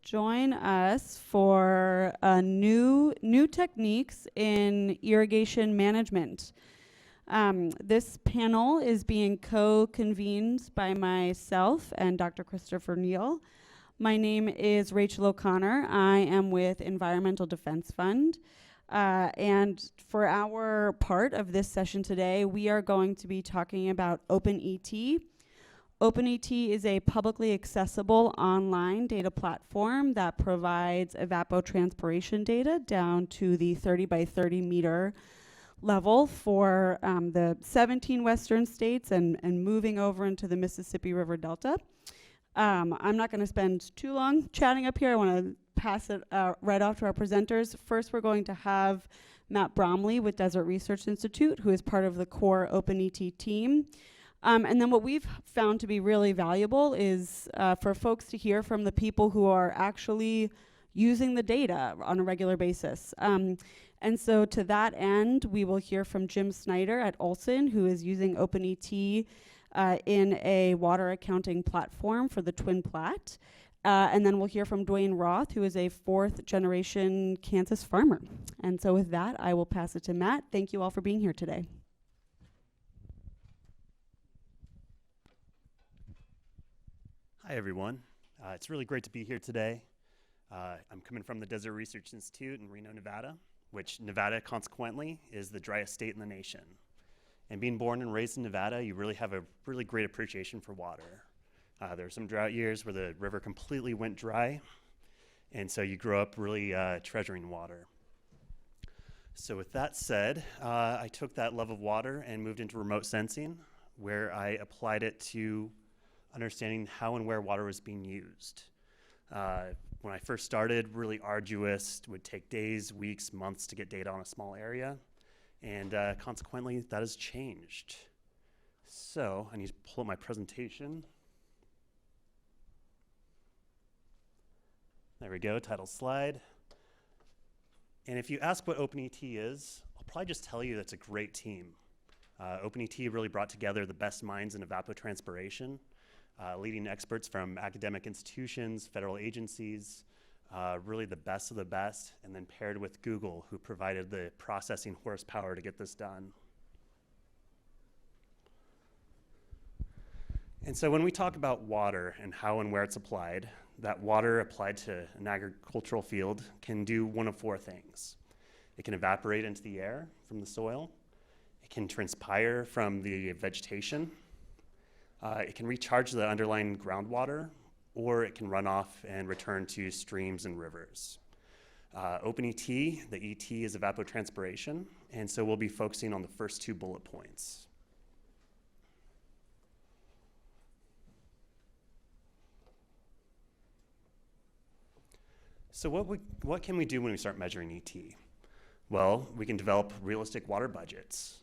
join us for new techniques in irrigation management. This panel is being co-convened by myself and Dr. Christopher Neale. My name is Rachel O'Connor. I am with Environmental Defense Fund. And for our part of this session today, we are going to be talking about OpenET. OpenET is a publicly accessible online data platform that provides evapotranspiration data down to the 30 by 30 meter level for the 17 western states and moving over into the Mississippi River Delta. I'm not going to spend too long chatting up here. I want to pass it right off to our presenters. First, we're going to have Matt Bromley with Desert Research Institute, who is part of the core OpenET team. And then what we've found to be really valuable is for folks to hear from the people who are actually using the data on a regular basis. And so to that end, we will hear from Jim Schneider at Olson, who is using OpenET in a water accounting platform for the Twin Platte. And then we'll hear from Dwane Roth, who is a fourth generation Kansas farmer. And so with that, I will pass it to Matt. Thank you all for being here today. Hi, everyone. It's really great to be here today. I'm coming from the Desert Research Institute in Reno, Nevada, which Nevada, consequently, is the driest state in the nation. And being born and raised in Nevada, you really have a really great appreciation for water. There are some drought years where the river completely went dry, and so you grow up really treasuring water. So with that said, I took that love of water and moved into remote sensing, where I applied it to understanding how and where water was being used. When I first started, really arduous, would take days, weeks, months to get data on a small area, and consequently, that has changed. So I need to pull up my presentation. There we go, title slide. And if you ask what OpenET is, I'll probably just tell you that's a great team. OpenET really brought together the best minds in evapotranspiration, leading experts from academic institutions, federal agencies, really the best of the best, and then paired with Google, who provided the processing horsepower to get this done. And so when we talk about water and how and where it's applied, that water applied to an agricultural field can do one of four things. It can evaporate into the air from the soil. It can transpire from the vegetation. It can recharge the underlying groundwater, or it can run off and return to streams and rivers. OpenET, the ET is evapotranspiration, and so we'll be focusing on the first two bullet points. So what can we do when we start measuring ET? Well, we can develop realistic water budgets.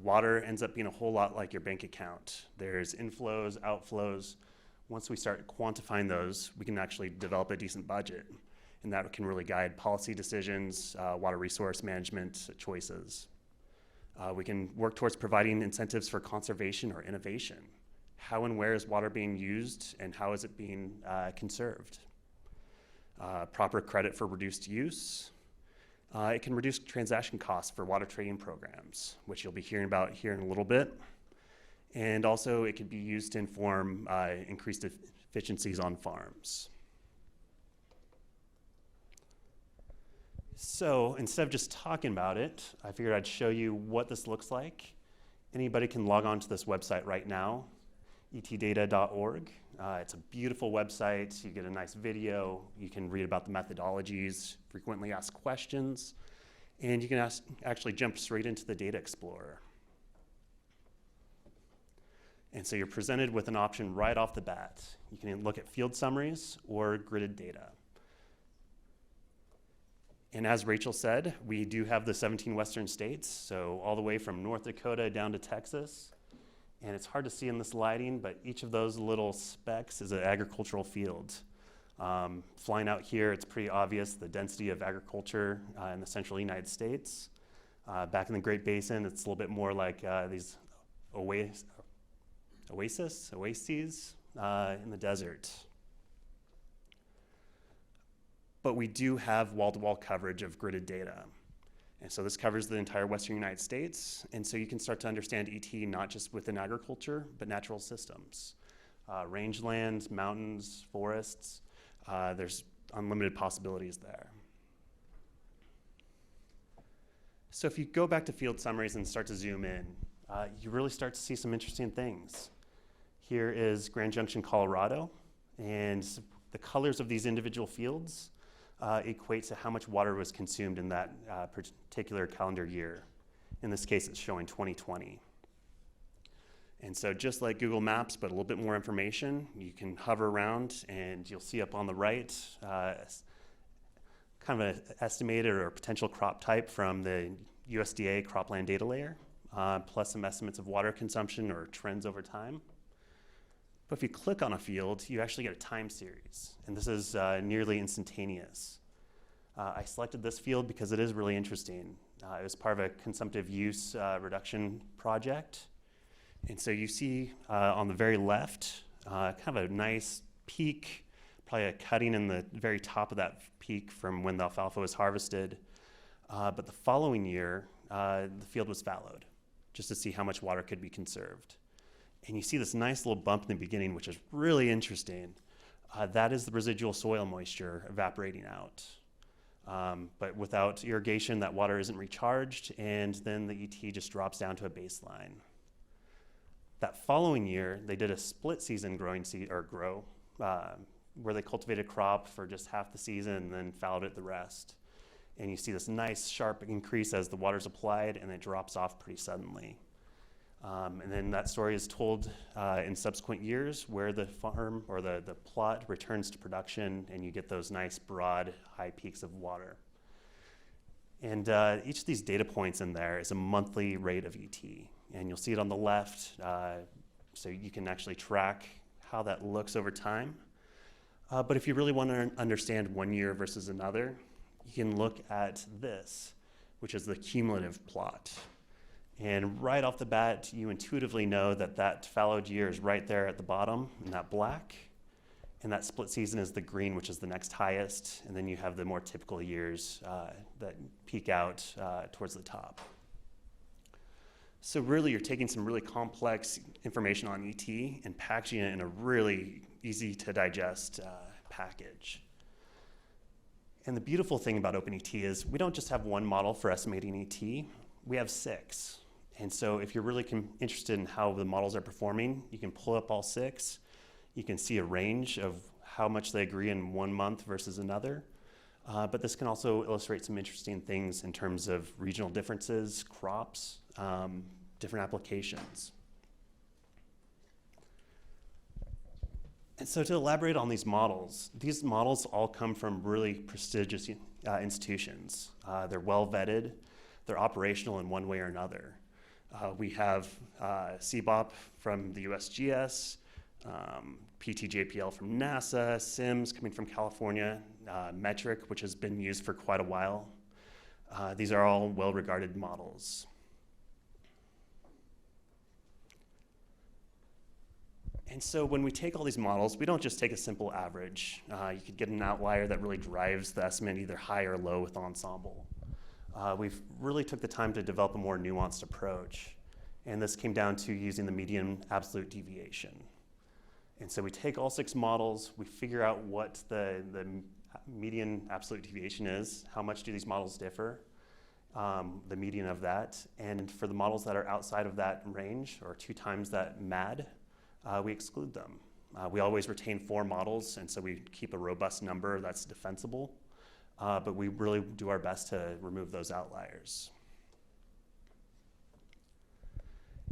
Water ends up being a whole lot like your bank account. There's inflows, outflows. Once we start quantifying those, we can actually develop a decent budget, and that can really guide policy decisions, water resource management choices. We can work towards providing incentives for conservation or innovation. How and where is water being used, and how is it being conserved? Proper credit for reduced use. It can reduce transaction costs for water trading programs, which you'll be hearing about here in a little bit. And also it could be used to inform increased efficiencies on farms. So instead of just talking about it, I figured I'd show you what this looks like. Anybody can log on to this website right now, etdata.org. It's a beautiful website. You get a nice video. You can read about the methodologies, frequently asked questions, and you can actually jump straight into the Data Explorer. And so you're presented with an option right off the bat. You can look at field summaries or gridded data. And as Rachel said, we do have the 17 western states, so all the way from North Dakota down to Texas. And it's hard to see in this lighting, but each of those little specks is an agricultural field. Flying out here, it's pretty obvious the density of agriculture in the central United States. Back in the Great Basin, it's a little bit more like these oases in the desert. but we do have wall-to-wall coverage of gridded data. And so this covers the entire Western United States, and so you can start to understand ET not just within agriculture, but natural systems. Rangelands, mountains, forests, there's unlimited possibilities there. So if you go back to field summaries and start to zoom in, you really start to see some interesting things. Here is Grand Junction, Colorado, and the colors of these individual fields equate to how much water was consumed in that particular calendar year. In this case, it's showing 2020. And so just like Google Maps, but a little bit more information, you can hover around and you'll see up on the right kind of an estimated or potential crop type from the USDA cropland data layer, plus some estimates of water consumption or trends over time. But if you click on a field, you actually get a time series, and this is nearly instantaneous. I selected this field because it is really interesting. It was part of a consumptive use reduction project. And so you see on the very left, kind of a nice peak, probably a cutting in the very top of that peak from when the alfalfa was harvested. But the following year, the field was fallowed, just to see how much water could be conserved. And you see this nice little bump in the beginning, which is really interesting. That is the residual soil moisture evaporating out. But without irrigation, that water isn't recharged, and then the ET just drops down to a baseline. That following year, they did a split season grow, where they cultivated a crop for just half the season and then fallowed it the rest. And you see this nice sharp increase as the water's applied, and it drops off pretty suddenly. And then that story is told in subsequent years where the farm or the plot returns to production, and you get those nice broad high peaks of water. And each of these data points in there is a monthly rate of ET. And you'll see it on the left, so you can actually track how that looks over time. But if you really want to understand one year versus another, you can look at this, which is the cumulative plot. And right off the bat, you intuitively know that that fallowed year is right there at the bottom in that black. And that split season is the green, which is the next highest. And then you have the more typical years that peak out towards the top. So really, you're taking some really complex information on ET and packaging it in a really easy to digest package. And the beautiful thing about OpenET is we don't just have one model for estimating ET, we have 6. And so if you're really interested in how the models are performing, you can pull up all 6. You can see a range of how much they agree in one month versus another. But this can also illustrate some interesting things in terms of regional differences, crops, different applications. And so to elaborate on these models all come from really prestigious institutions. They're well vetted, they're operational in one way or another. We have CBOP from the USGS, PTJPL from NASA, SIMS coming from California, Metric, which has been used for quite a while. These are all well-regarded models. And so when we take all these models, we don't just take a simple average. You could get an outlier that really drives the estimate either high or low with ensemble. We've really took the time to develop a more nuanced approach. And this came down to using the median absolute deviation. And so we take all 6 models, we figure out what the median absolute deviation is, how much do these models differ, the median of that. And for the models that are outside of that range, or 2 times that MAD, we exclude them. We always retain 4 models, and so we keep a robust number that's defensible, but we really do our best to remove those outliers.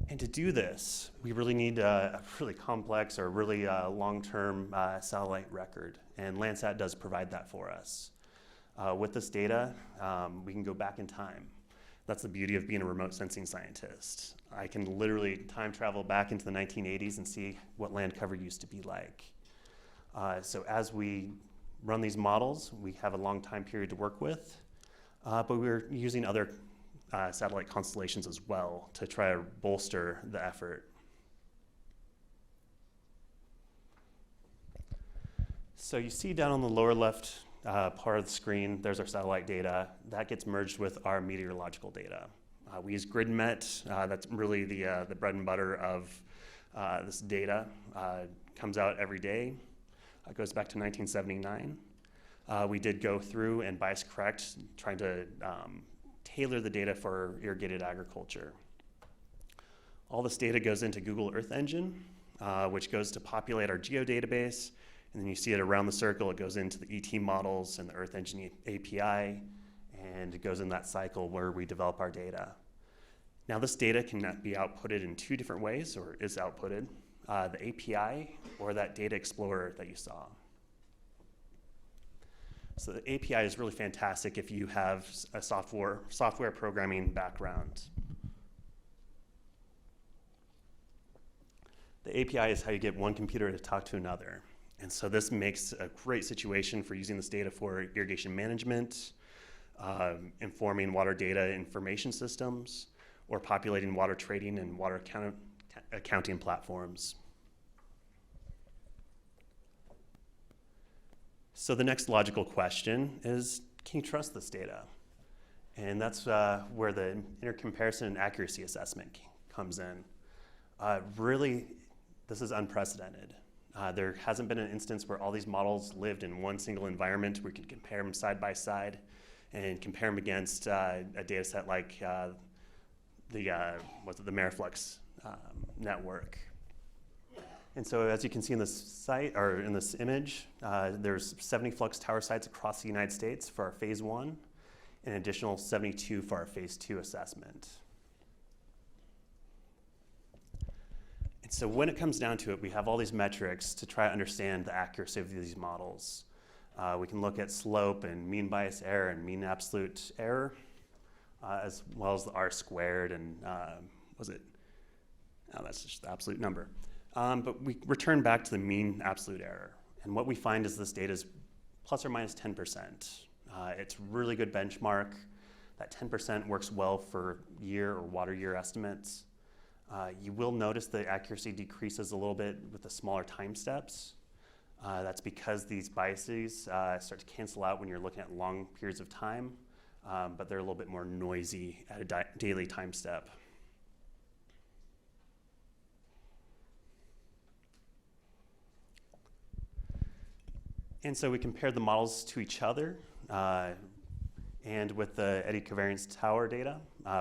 And to do this, we really need a really complex or really long-term satellite record, and Landsat does provide that for us. With this data, we can go back in time. That's the beauty of being a remote sensing scientist. I can literally time travel back into the 1980s and see what land cover used to be like. So as we run these models, we have a long time period to work with, but we're using other satellite constellations as well to try to bolster the effort. So you see down on the lower left part of the screen, there's our satellite data. That gets merged with our meteorological data. We use GridMet. That's really the bread and butter of this data. Comes out every day. It goes back to 1979. We did go through and bias correct, trying to tailor the data for irrigated agriculture. All this data goes into Google Earth Engine, which goes to populate our geodatabase. And then you see it around the circle. It goes into the ET models and the Earth Engine API, and it goes in that cycle where we develop our data. Now, this data can be outputted in two different ways, or is outputted, the API or that data explorer that you saw. So the API is really fantastic if you have a software programming background. The API is how you get one computer to talk to another. And so this makes a great situation for using this data for irrigation management, informing water data information systems, or populating water trading and water accounting platforms. So the next logical question is, can you trust this data? And that's where the intercomparison and accuracy assessment comes in. Really, this is unprecedented. There hasn't been an instance where all these models lived in one single environment where we could compare them side by side and compare them against a data set like the Flux Network. And so as you can see in this site, or in this image, there's 70 Flux tower sites across the United States for our phase 1, and an additional 72 for our phase 2 assessment. And so when it comes down to it, we have all these metrics to try to understand the accuracy of these models. We can look at slope and mean bias error and mean absolute error, as well as the R squared and that's just the absolute number. But we return back to the mean absolute error. And what we find is this data is plus or minus 10%. It's really good benchmark. That 10% works well for year or water year estimates. You will notice the accuracy decreases a little bit with the smaller time steps. That's because these biases start to cancel out when you're looking at long periods of time, but they're a little bit more noisy at a daily time step. And so we compared the models to each other. And with the eddy covariance tower data,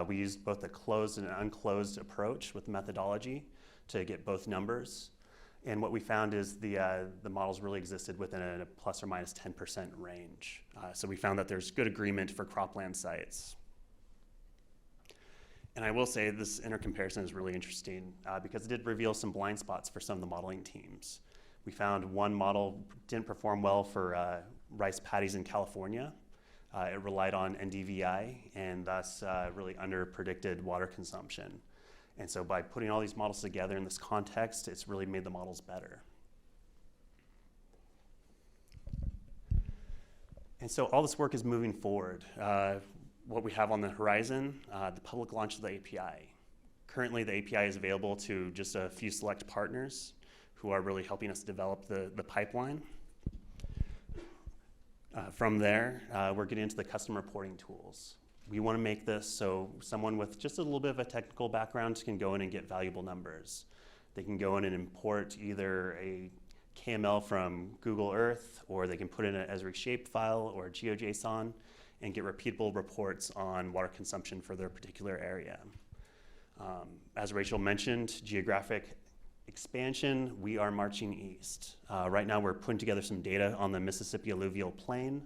we used both a closed and an unclosed approach with methodology to get both numbers. And what we found is the models really existed within a plus or minus 10% range. So we found that there's good agreement for cropland sites. And I will say this intercomparison is really interesting because it did reveal some blind spots for some of the modeling teams. We found one model didn't perform well for rice paddies in California. It relied on NDVI and thus really under-predicted water consumption. And so by putting all these models together in this context, it's really made the models better. And so all this work is moving forward. What we have on the horizon, the public launch of the API. Currently, the API is available to just a few select partners who are really helping us develop the pipeline. From there, we're getting into the custom reporting tools. We want to make this so someone with just a little bit of a technical background can go in and get valuable numbers. They can go in and import either a KML from Google Earth, or they can put in an Esri shapefile or a GeoJSON and get repeatable reports on water consumption for their particular area. As Rachel mentioned, geographic expansion, we are marching east. Right now we're putting together some data on the Mississippi alluvial plain,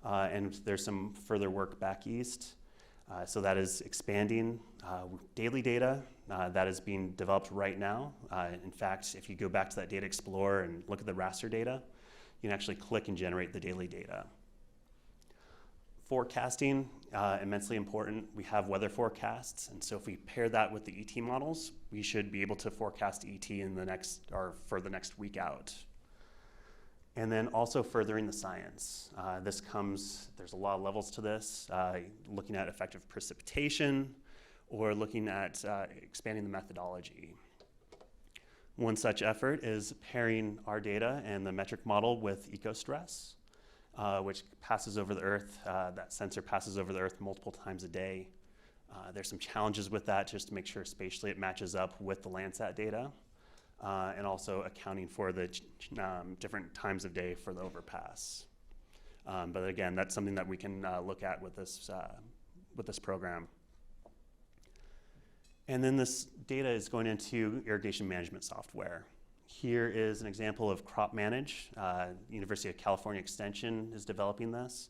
and there's some further work back east. So that is expanding. Daily data, that is being developed right now. In fact, if you go back to that data explorer and look at the raster data, you can actually click and generate the daily data. Forecasting, immensely important. We have weather forecasts, and so if we pair that with the ET models, we should be able to forecast ET in the next, or for the next week out. And then also furthering the science. There's a lot of levels to this, looking at effective precipitation, or looking at expanding the methodology. One such effort is pairing our data and the metric model with ecostress. which passes over the Earth. That sensor passes over the Earth multiple times a day. There's some challenges with that just to make sure spatially it matches up with the Landsat data, and also accounting for the different times of day for the overpass. But again, that's something that we can look at with this program. And then this data is going into irrigation management software. Here is an example of Crop Manage. University of California Extension is developing this.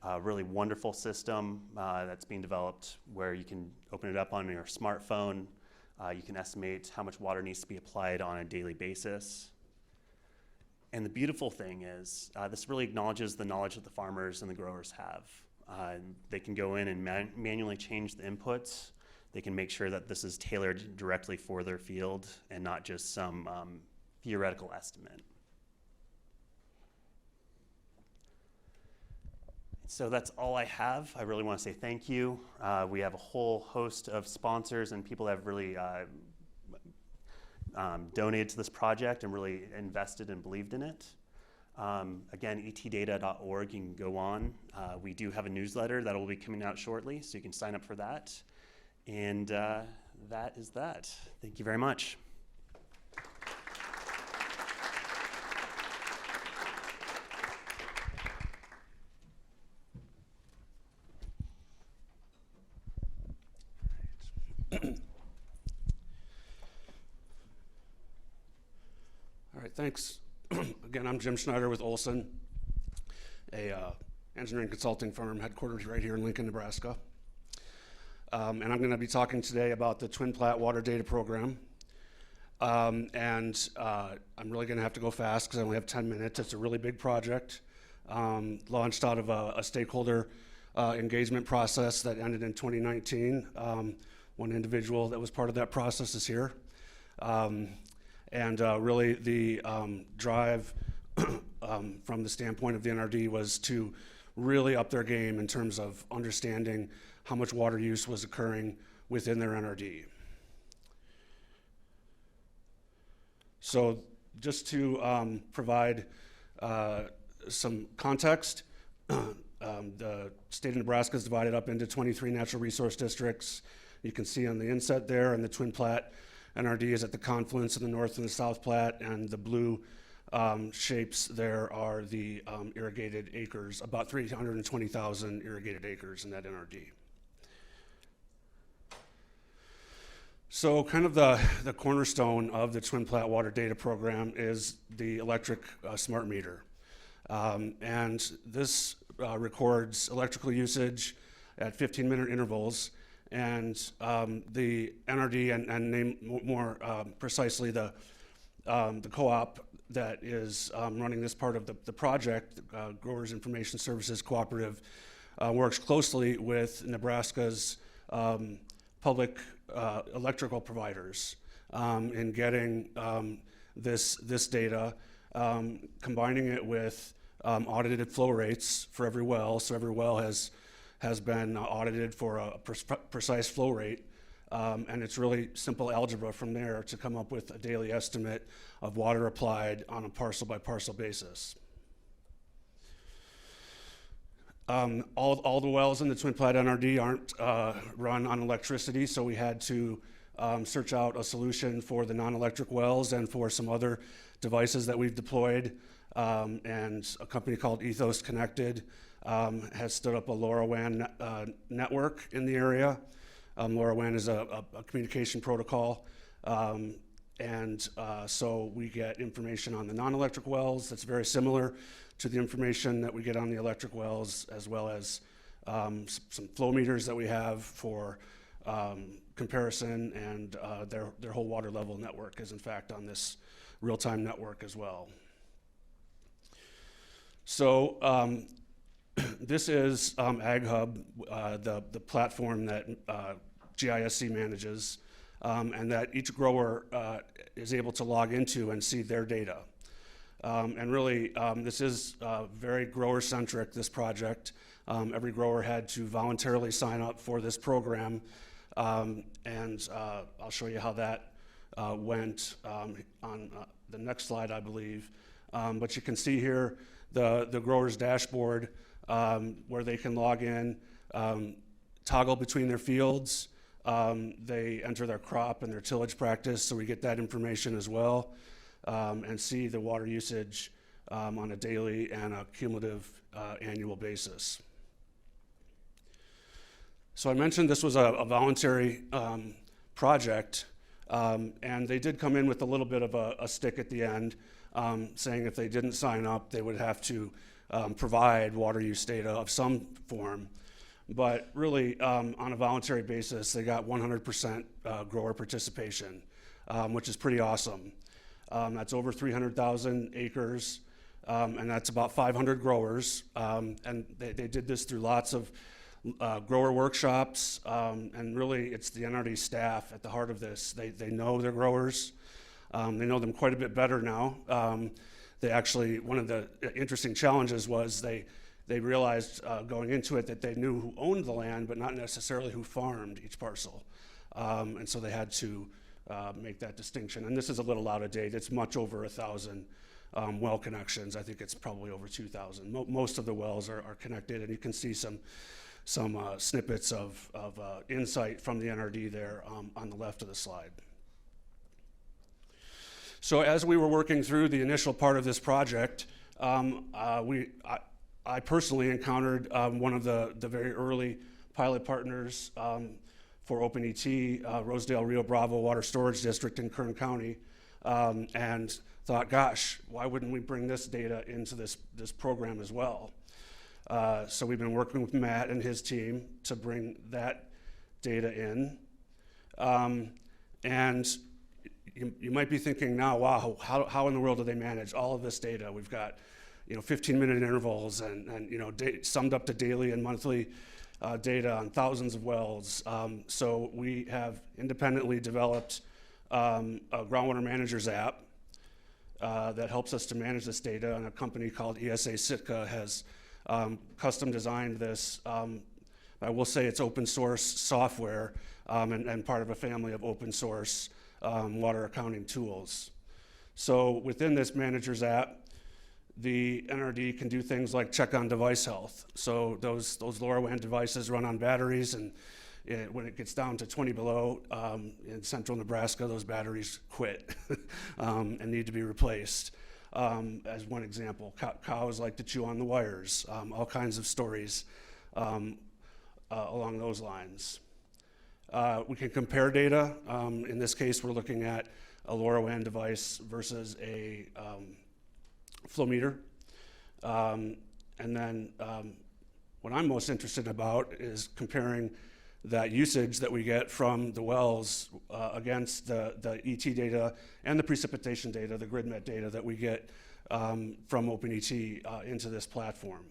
A really wonderful system that's being developed where you can open it up on your smartphone. You can estimate how much water needs to be applied on a daily basis. And the beautiful thing is this really acknowledges the knowledge that the farmers and the growers have. They can go in and manually change the inputs. They can make sure that this is tailored directly for their field and not just some theoretical estimate. So that's all I have. I really want to say thank you. We have a whole host of sponsors and people that have really donated to this project and really invested and believed in it. Again, etdata.org, you can go on. We do have a newsletter that will be coming out shortly, so you can sign up for that. And that is that. Thank you very much. All right, thanks. Again, I'm Jim Schneider with Olson, a engineering consulting firm headquartered right here in Lincoln, Nebraska. And I'm going to be talking today about the Twin Platte Water Data Program. I'm really going to have to go fast because I only have 10 minutes. It's a really big project, launched out of a stakeholder engagement process that ended in 2019. One individual that was part of that process is here. Really the drive from the standpoint of the NRD was to really up their game in terms of understanding how much water use was occurring within their NRD. So just to provide some context, the state of Nebraska is divided up into 23 natural resource districts. You can see on the inset there, and the Twin Platte NRD is at the confluence of the North and the South Platte, and the blue shapes there are the irrigated acres, about 320,000 irrigated acres in that NRD. So kind of the cornerstone of the Twin Platte Water Data Program is the electric smart meter. And this records electrical usage at 15-minute intervals. And the NRD and name more precisely the co-op that is running this part of the project, Growers Information Services Cooperative, works closely with Nebraska's public electrical providers in getting this data, combining it with audited flow rates for every well. So every well has been audited for a precise flow rate, and it's really simple algebra from there to come up with a daily estimate of water applied on a parcel by parcel basis. All the wells in the Twin Platte NRD aren't run on electricity, so we had to search out a solution for the non-electric wells and for some other devices that we've deployed. And a company called Ethos Connected has stood up a LoRaWAN network in the area. LoRaWAN is a communication protocol. So we get information on the non-electric wells that's very similar to the information that we get on the electric wells, as well as some flow meters that we have for comparison, and their whole water level network is in fact on this real-time network as well. So this is AgHub, the platform that GISC manages, and that each grower is able to log into and see their data. And really, this is very grower-centric, this project. Every grower had to voluntarily sign up for this program, and I'll show you how that went on the next slide, I believe. But you can see here the grower's dashboard where they can log in, toggle between their fields. They enter their crop and their tillage practice, so we get that information as well, and see the water usage on a daily and a cumulative annual basis. So I mentioned this was a voluntary project, and they did come in with a little bit of a stick at the end, saying if they didn't sign up, they would have to provide water use data of some form. But really, on a voluntary basis, they got 100% grower participation, which is pretty awesome. That's over 300,000 acres, and that's about 500 growers. And they did this through lots of grower workshops, and really it's the NRD staff at the heart of this. They know their growers. They know them quite a bit better now. They actually, one of the interesting challenges was they realized going into it that they knew who owned the land, but not necessarily who farmed each parcel. And so they had to make that distinction. And this is a little out of date. It's much over 1,000 well connections. I think it's probably over 2,000. Most of the wells are connected, and you can see some snippets of insight from the NRD there on the left of the slide. So as we were working through the initial part of this project, I personally encountered one of the very early pilot partners for OpenET, Rosedale Rio Bravo Water Storage District in Kern County, and thought, gosh, why wouldn't we bring this data into this program as well? So we've been working with Matt and his team to bring that data in. And you might be thinking now, wow, how in the world do they manage all of this data? We've got 15-minute intervals and summed up to daily and monthly data on thousands of wells. So we have independently developed a groundwater managers app that helps us to manage this data, and a company called ESA Sitka has custom designed this. I will say it's open source software and part of a family of open source water accounting tools. So within this managers app, the NRD can do things like check on device health. So those LoRaWAN devices run on batteries, and when it gets down to 20 below in central Nebraska, those batteries quit and need to be replaced. As one example, cows like to chew on the wires, all kinds of stories along those lines. We can compare data. In this case, we're looking at a LoRaWAN device versus a flow meter. And then what I'm most interested about is comparing that usage that we get from the wells against the ET data and the precipitation data, the GridMet data that we get from OpenET into this platform.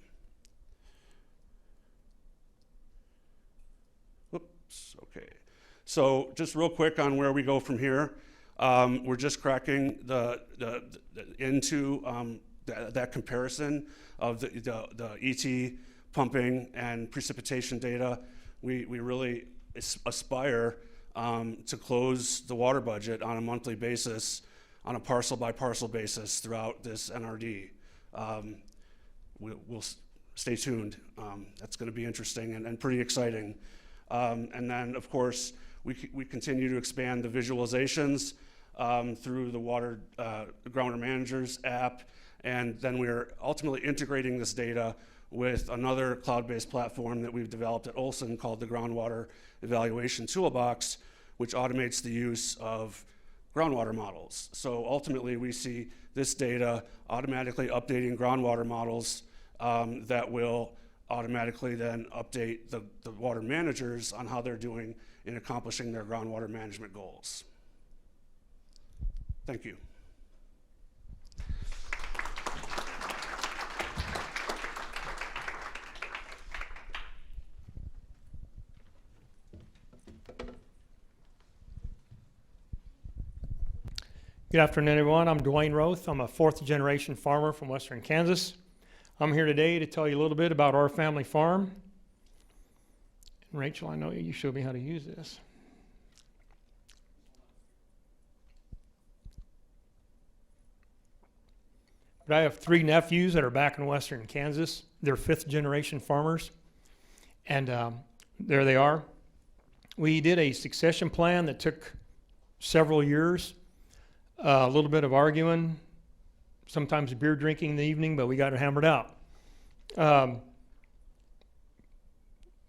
Oops, okay. So just real quick on where we go from here. We're just cracking into that comparison of the ET pumping and precipitation data. We really aspire to close the water budget on a monthly basis, on a parcel by parcel basis throughout this NRD. We'll stay tuned. That's going to be interesting and pretty exciting. And then, of course, we continue to expand the visualizations through the Water Groundwater Managers app, and then we're ultimately integrating this data with another cloud-based platform that we've developed at Olson called the Groundwater Evaluation Toolbox, which automates the use of groundwater models. So ultimately, we see this data automatically updating groundwater models that will automatically then update the water managers on how they're doing in accomplishing their groundwater management goals. Thank you. Good afternoon, everyone. I'm Dwane Roth. I'm a fourth-generation farmer from western Kansas. I'm here today to tell you a little bit about our family farm. And Rachel, I know you showed me how to use this. But I have 3 nephews that are back in western Kansas. They're 5th generation farmers. And there they are. We did a succession plan that took several years, a little bit of arguing, sometimes beer drinking in the evening, but we got it hammered out.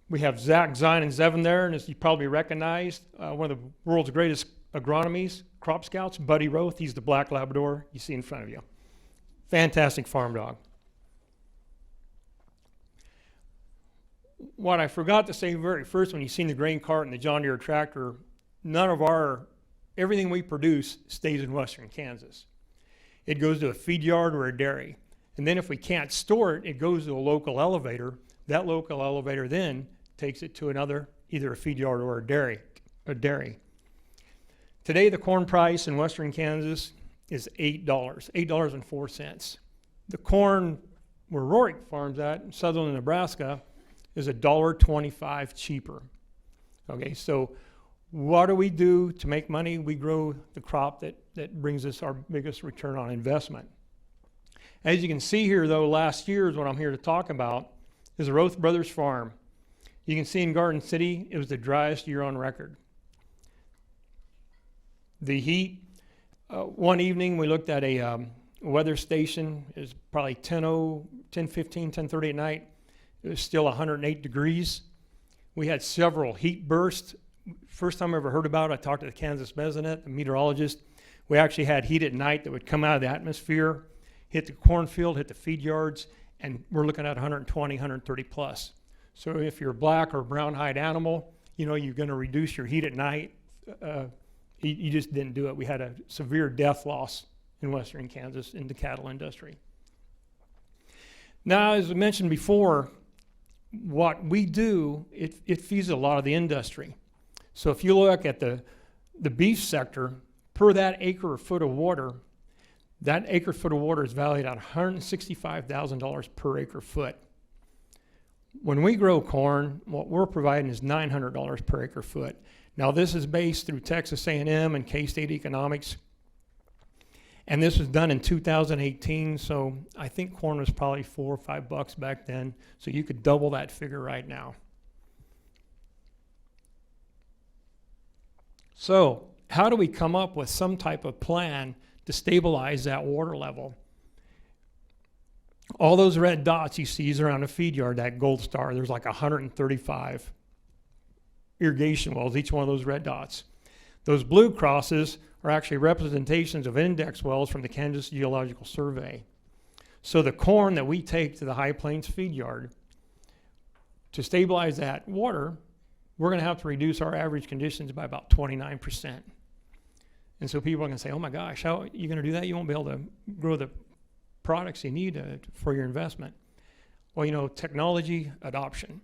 We have Zach, Zion, and Zevin there, and as you probably recognized, one of the world's greatest agronomies, crop scouts, Buddy Roth. He's the black Labrador you see in front of you. Fantastic farm dog. What I forgot to say very first, when you seen the grain cart and the John Deere tractor, everything we produce stays in western Kansas. It goes to a feed yard or a dairy. And then if we can't store it, it goes to a local elevator. That local elevator then takes it to another, either a feed yard or a dairy. Today, the corn price in western Kansas is $8.04. The corn where Rorik farms at, in southern Nebraska, is $1.25 cheaper. Okay, so what do we do to make money? We grow the crop that brings us our biggest return on investment. As you can see here, though, last year is what I'm here to talk about, is the Roth Brothers Farm. You can see in Garden City, it was the driest year on record. The heat, one evening we looked at a weather station. It was probably 10:15, 10:30 at night. It was still 108 degrees. We had several heat bursts. First time I ever heard about it, I talked to the Kansas Mesonet, the meteorologist. We actually had heat at night that would come out of the atmosphere, hit the cornfield, hit the feed yards, and we're looking at 120, 130 plus. So if you're a black or brown-hide animal, you know, you're going to reduce your heat at night. You just didn't do it. We had a severe death loss in western Kansas in the cattle industry. Now, as I mentioned before, what we do, it feeds a lot of the industry. So if you look at the beef sector, per that acre or foot of water, that acre foot of water is valued at $165,000 per acre foot. When we grow corn, what we're providing is $900 per acre foot. Now this is based through Texas A&M and K-State Economics. And this was done in 2018, so I think corn was probably $4 or $5 back then. So you could double that figure right now. So how do we come up with some type of plan to stabilize that water level? All those red dots you see is around a feed yard, that gold star. There's like 135 irrigation wells, each one of those red dots. Those blue crosses are actually representations of index wells from the Kansas Geological Survey. So the corn that we take to the High Plains feed yard, to stabilize that water, we're going to have to reduce our average conditions by about 29%. And so people are going to say, oh my gosh, how are you going to do that? You won't be able to grow the products you need for your investment. Well, you know, technology adoption,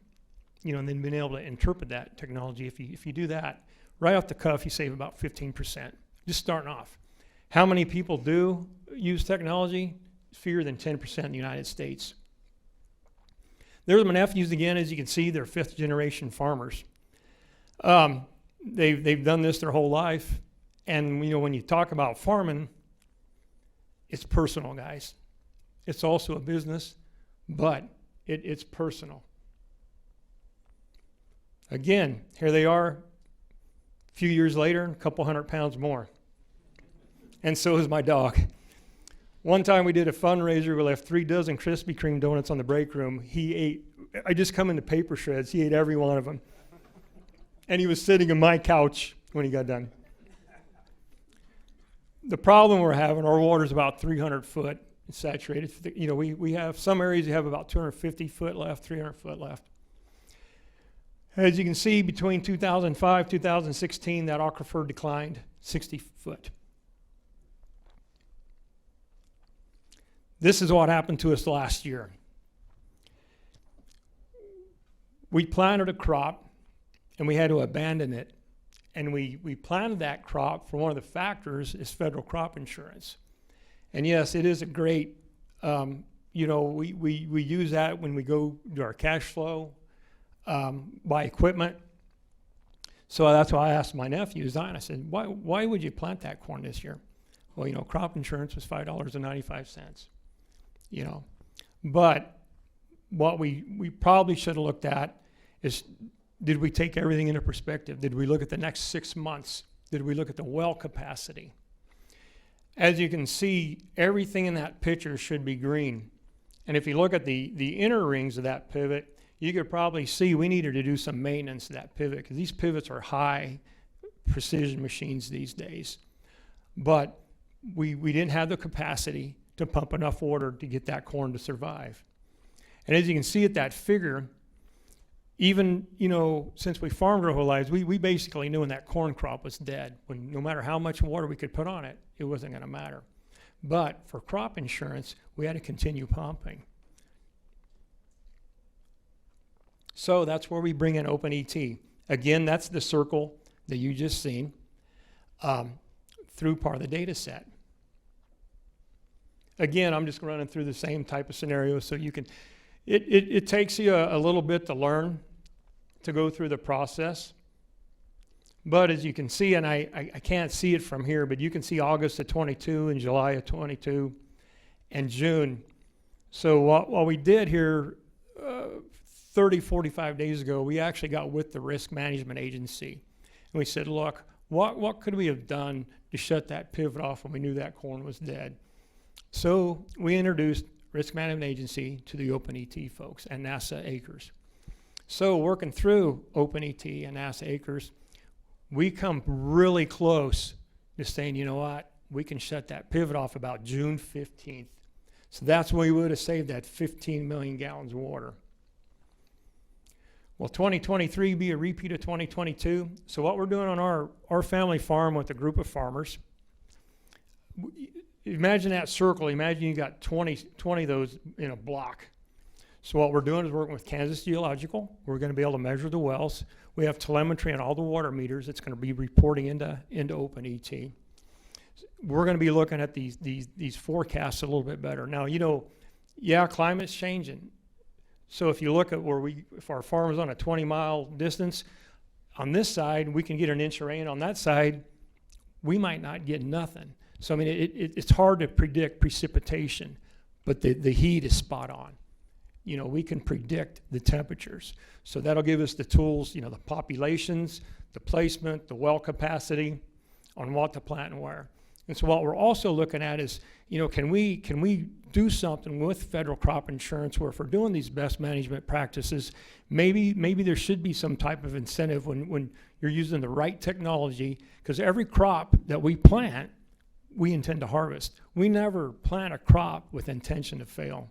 you know, and then being able to interpret that technology. If you do that, right off the cuff, you save about 15%. Just starting off. How many people do use technology? Fewer than 10% in the United States. There's my nephews again. As you can see, they're 5th generation farmers. They've done this their whole life. And you know, when you talk about farming, it's personal, guys. It's also a business, but it's personal. Again, here they are, a few years later, a couple 100 pounds more. And so is my dog. One time we did a fundraiser, we left 3 dozen Krispy Kreme donuts on the break room. He ate, I just come into paper shreds, he ate every one of them. And he was sitting on my couch when he got done. The problem we're having, our water's about 300 foot saturated. You know, we have some areas you have about 250 foot left, 300 foot left. As you can see, between 2005, 2016, that aquifer declined 60 foot. This is what happened to us last year. We planted a crop and we had to abandon it. And we planted that crop for one of the factors is federal crop insurance. And yes, it is a great, you know, we use that when we go do our cash flow, buy equipment. So that's why I asked my nephew, Zion, I said, why would you plant that corn this year? Well, you know, crop insurance was $5.95. you know. But what we probably should have looked at is, did we take everything into perspective? Did we look at the next 6 months? Did we look at the well capacity? As you can see, everything in that picture should be green. And if you look at the inner rings of that pivot, you could probably see we needed to do some maintenance to that pivot, because these pivots are high precision machines these days. But we didn't have the capacity to pump enough water to get that corn to survive. And as you can see at that figure, even, you know, since we farmed our whole lives, we basically knew when that corn crop was dead, when no matter how much water we could put on it, it wasn't going to matter. But for crop insurance, we had to continue pumping. So that's where we bring in OpenET. Again, that's the circle that you just seen through part of the data set. Again, I'm just running through the same type of scenarios so you can, it takes you a little bit to learn, to go through the process. But as you can see, and I can't see it from here, but you can see August of 22 and July of 22 and June. So what we did here 30, 45 days ago, we actually got with the risk management agency. And we said, look, what could we have done to shut that pivot off when we knew that corn was dead? So we introduced risk management agency to the OpenET folks and NASA Acres. So working through OpenET and NASA Acres, we come really close to saying, you know what, we can shut that pivot off about June 15th. So that's when we would have saved that 15 million gallons of water. Will 2023 be a repeat of 2022? So what we're doing on our family farm with a group of farmers, imagine that circle. Imagine you got 20 of those in a block. So what we're doing is working with Kansas Geological. We're going to be able to measure the wells. We have telemetry on all the water meters. It's going to be reporting into OpenET. We're going to be looking at these forecasts a little bit better. Now, you know, yeah, climate's changing. So if you look at if our farm is on a 20-mile distance, on this side, we can get an inch of rain. On that side, we might not get nothing. So, I mean, it's hard to predict precipitation, but the heat is spot on. You know, we can predict the temperatures. So that'll give us the tools, you know, the populations, the placement, the well capacity on what to plant and where. And so what we're also looking at is, you know, can we do something with federal crop insurance where if we're doing these best management practices, maybe there should be some type of incentive when you're using the right technology, because every crop that we plant, we intend to harvest. We never plant a crop with intention to fail.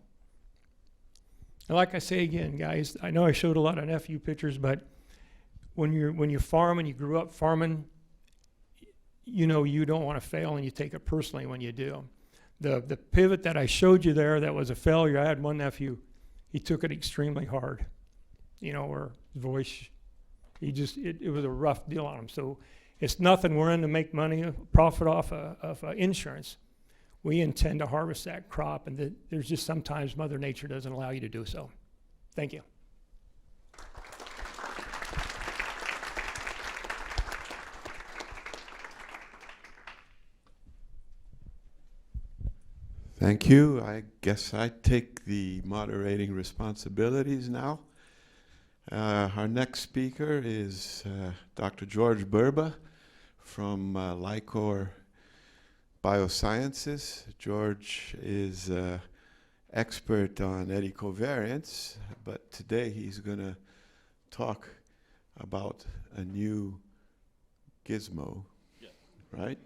And like I say again, guys, I know I showed a lot of nephew pictures, but when you farm and you grew up farming, you know you don't want to fail, and you take it personally when you do. The pivot that I showed you there that was a failure, I had one nephew, he took it extremely hard. You know, or his voice, it was a rough deal on him. So it's nothing we're in to make money, profit off of insurance. We intend to harvest that crop, and there's just sometimes Mother Nature doesn't allow you to do so. Thank you. Thank you. I guess I take the moderating responsibilities now. Our next speaker is Dr. George Burba from Lycor Biosciences. George is expert on eddy covariance, but today he's going to talk about a new gizmo, right?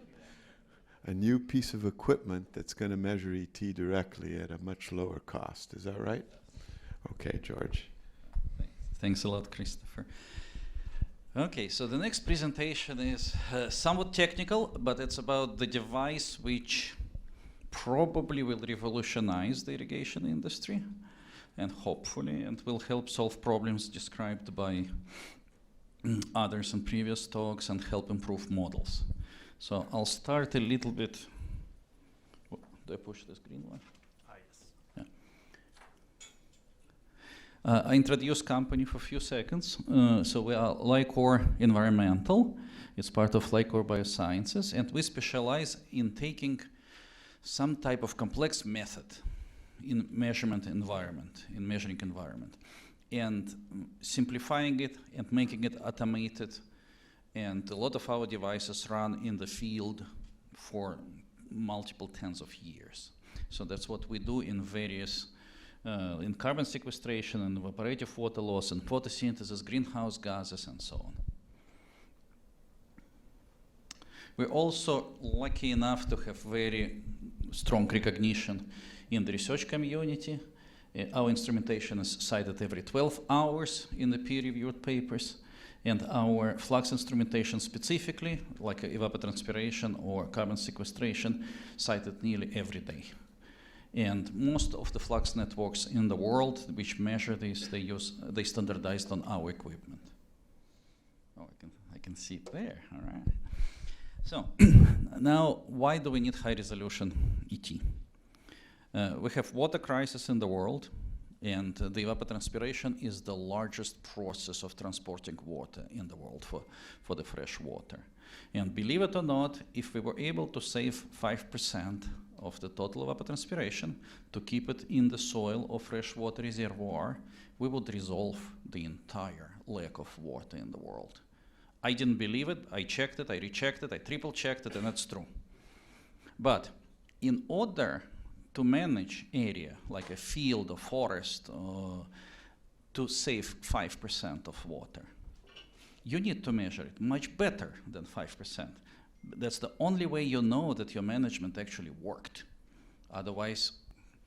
A new piece of equipment that's going to measure ET directly at a much lower cost. Is that right? Okay, George. Thanks a lot, Christopher. Okay, so the next presentation is somewhat technical, but it's about the device which probably will revolutionize the irrigation industry, and hopefully it will help solve problems described by others in previous talks and help improve models. So I'll start a little bit. Do I push this green one? Yes. Yeah. I introduce company for a few seconds. So we are Lycor Environmental. It's part of Lycor Biosciences, and we specialize in taking some type of complex method in measurement environment, in measuring environment, and simplifying it and making it automated. And a lot of our devices run in the field for multiple tens of years. So that's what we do in various, in carbon sequestration and evaporative water loss and photosynthesis, greenhouse gases, and so on. We're also lucky enough to have very strong recognition in the research community. Our instrumentation is cited every 12 hours in the peer-reviewed papers, and our flux instrumentation specifically, like evapotranspiration or carbon sequestration, cited nearly every day. And most of the flux networks in the world which measure this, they standardized on our equipment. Oh, I can see it there, all right. So now, why do we need high-resolution ET? We have water crisis in the world, and the evapotranspiration is the largest process of transporting water in the world for the fresh water. And believe it or not, if we were able to save 5% of the total evapotranspiration to keep it in the soil or freshwater reservoir, we would resolve the entire lack of water in the world. I didn't believe it, I checked it, I rechecked it, I triple-checked it, and that's true. But in order to manage area, like a field or forest, to save 5% of water, you need to measure it much better than 5%. That's the only way you know that your management actually worked. Otherwise,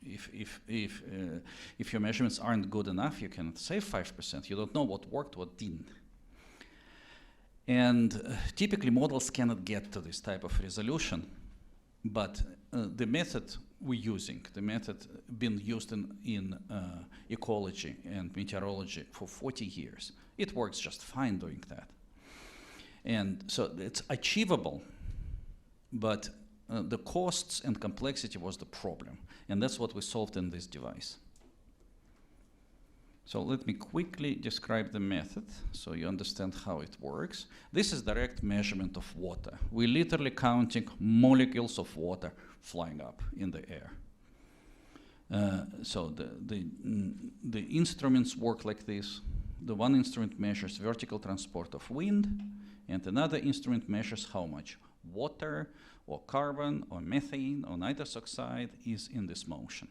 if your measurements aren't good enough, you cannot save 5%. You don't know what worked, what didn't. And typically models cannot get to this type of resolution, but the method we're using, the method been used in ecology and meteorology for 40 years. It works just fine doing that. And so it's achievable, but the costs and complexity was the problem. And that's what we solved in this device. So let me quickly describe the method so you understand how it works. This is direct measurement of water. We're literally counting molecules of water flying up in the air. So the instruments work like this. The one instrument measures vertical transport of wind, and another instrument measures how much water or carbon or methane or nitrous oxide is in this motion.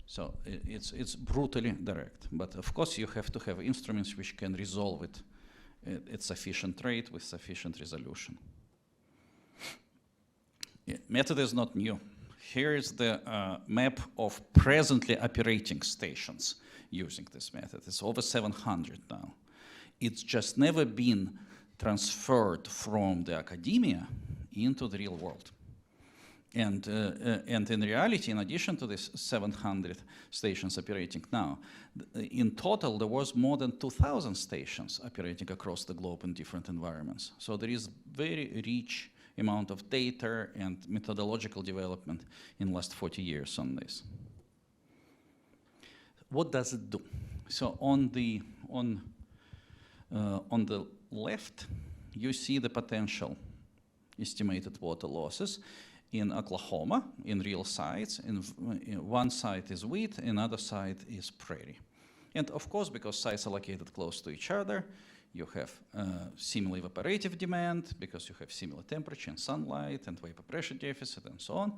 So it's brutally direct, but of course you have to have instruments which can resolve it at sufficient rate with sufficient resolution. Method is not new. Here is the map of presently operating stations using this method. It's over 700 now. It's just never been transferred from the academia into the real world. And in reality, in addition to this 700 stations operating now, in total there was more than 2,000 stations operating across the globe in different environments. So there is very rich amount of data and methodological development in the last 40 years on this. What does it do? So on the left, you see the potential estimated water losses in Oklahoma, in real sites. In one site is wheat, another site is prairie. And of course, because sites are located close to each other, you have similar evaporative demand, because you have similar temperature and sunlight and vapor pressure deficit and so on.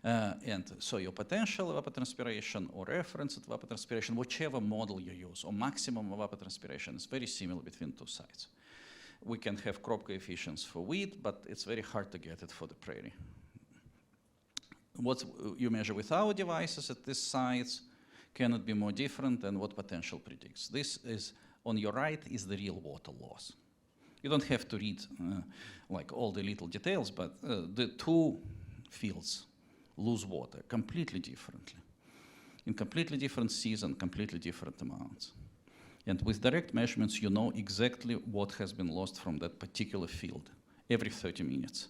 And so your potential evapotranspiration or reference evapotranspiration, whichever model you use, or maximum evapotranspiration is very similar between two sites. We can have crop coefficients for wheat, but it's very hard to get it for the prairie. What you measure with our devices at these sites cannot be more different than what potential predicts. This is, on your right, is the real water loss. You don't have to read like all the little details, but the two fields lose water completely differently. In completely different season, completely different amounts. And with direct measurements, you know exactly what has been lost from that particular field every 30 minutes.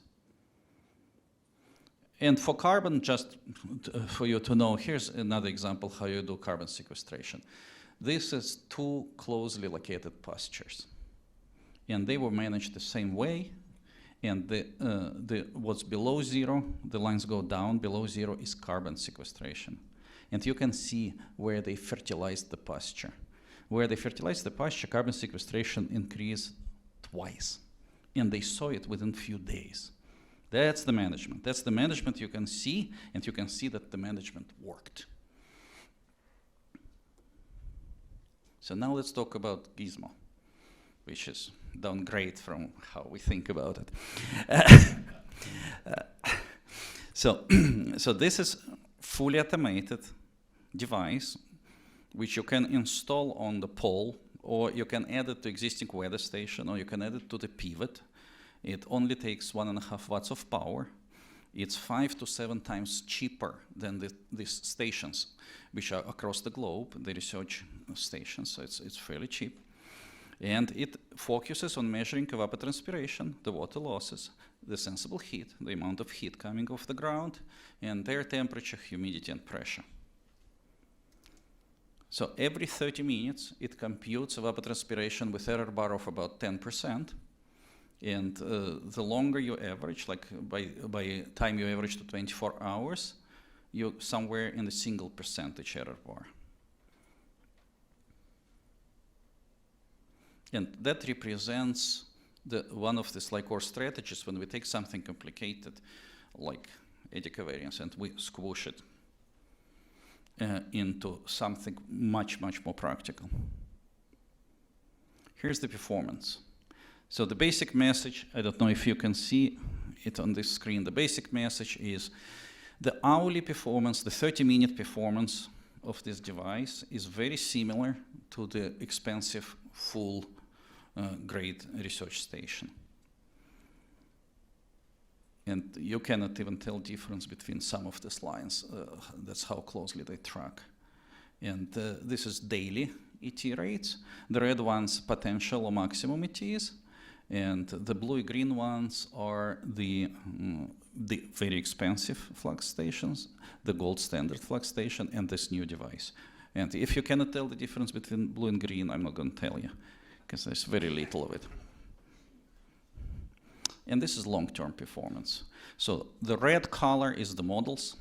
And for carbon, just for you to know, here's another example how you do carbon sequestration. This is two closely located pastures. And they were managed the same way. And what's below zero, the lines go down, below zero is carbon sequestration. And you can see where they fertilized the pasture. Where they fertilized the pasture, carbon sequestration increased twice. And they saw it within few days. That's the management. That's the management you can see, and you can see that the management worked. So now let's talk about Gizmo, which is downgrade from how we think about it. So this is fully automated device which you can install on the pole, or you can add it to existing weather station, or you can add it to the pivot. It only takes 1.5 watts of power. It's 5 to 7 times cheaper than these stations, which are across the globe, the research stations, so it's fairly cheap. And it focuses on measuring evapotranspiration, the water losses, the sensible heat, the amount of heat coming off the ground, and their temperature, humidity, and pressure. So every 30 minutes, it computes evapotranspiration with error bar of about 10%. And the longer you average, like by time you average to 24 hours, you're somewhere in the single percentage error bar. And that represents one of these like our strategies when we take something complicated like eddy covariance and we squish it into something much, much more practical. Here's the performance. So the basic message, I don't know if you can see it on this screen, the basic message is the hourly performance, the 30-minute performance of this device is very similar to the expensive full grade research station. And you cannot even tell difference between some of these lines. That's how closely they track. And this is daily ET rates. The red ones, potential or maximum ETs. And the blue-green ones are the very expensive flux stations, the gold standard flux station, and this new device. And if you cannot tell the difference between blue and green, I'm not going to tell you, because there's very little of it. And this is long-term performance. So the red color is the models,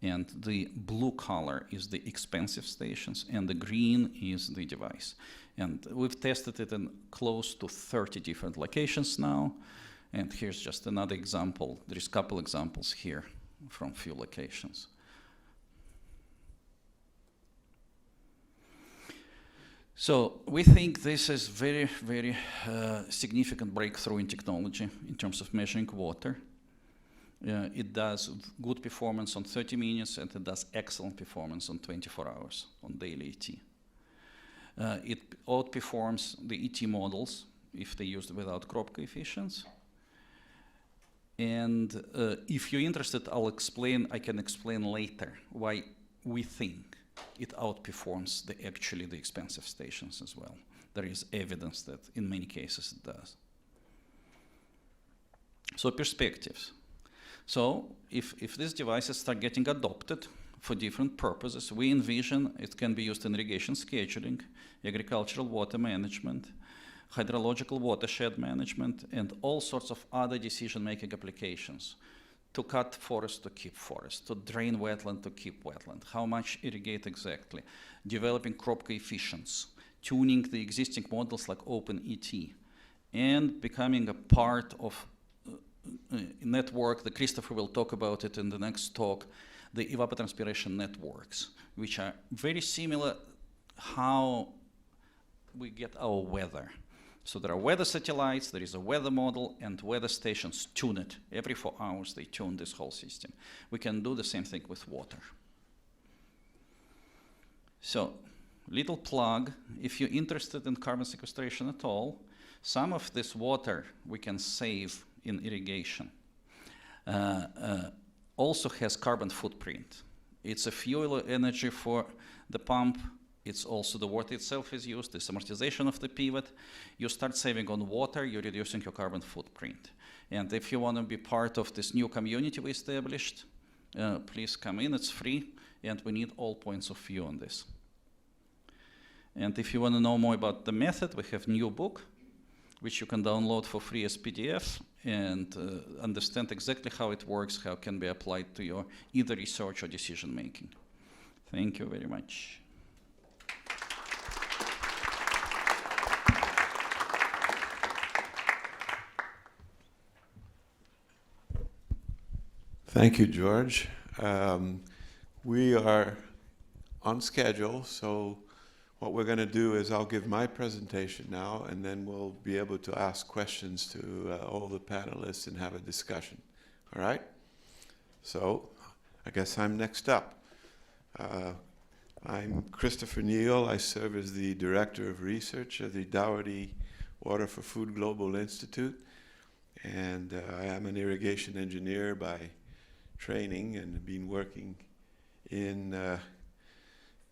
and the blue color is the expensive stations, and the green is the device. And we've tested it in close to 30 different locations now. And here's just another example. There's a couple examples here from few locations. So we think this is very, very significant breakthrough in technology in terms of measuring water. It does good performance on 30 minutes, and it does excellent performance on 24 hours on daily ET. It outperforms the ET models if they used without crop coefficients. And if you're interested, I can explain later why we think it outperforms the expensive stations as well. There is evidence that in many cases it does. So perspectives. So if these devices start getting adopted for different purposes, we envision it can be used in irrigation scheduling, agricultural water management, hydrological watershed management, and all sorts of other decision-making applications. To cut forest to keep forest, to drain wetland to keep wetland, how much irrigate exactly, developing crop coefficients, tuning the existing models like OpenET, and becoming a part of a network that Christopher will talk about it in the next talk, the evapotranspiration networks, which are very similar how we get our weather. So there are weather satellites, there is a weather model, and weather stations tune it. Every 4 hours they tune this whole system. We can do the same thing with water. So, little plug, if you're interested in carbon sequestration at all, some of this water we can save in irrigation. Also has carbon footprint. It's a fuel energy for the pump. It's also the water itself is used, this amortization of the pivot. You start saving on water, you're reducing your carbon footprint. And if you want to be part of this new community we established, please come in, it's free, and we need all points of view on this. And if you want to know more about the method, we have a new book, which you can download for free as PDF, and understand exactly how it works, how it can be applied to your either research or decision making. Thank you very much. Thank you, George. We are on schedule, so what we're going to do is I'll give my presentation now, and then we'll be able to ask questions to all the panelists and have a discussion. All right? So I guess I'm next up. I'm Christopher Neale. I serve as the Director of Research at the Dwane Water for Food Global Institute, and I am an irrigation engineer by training and been working in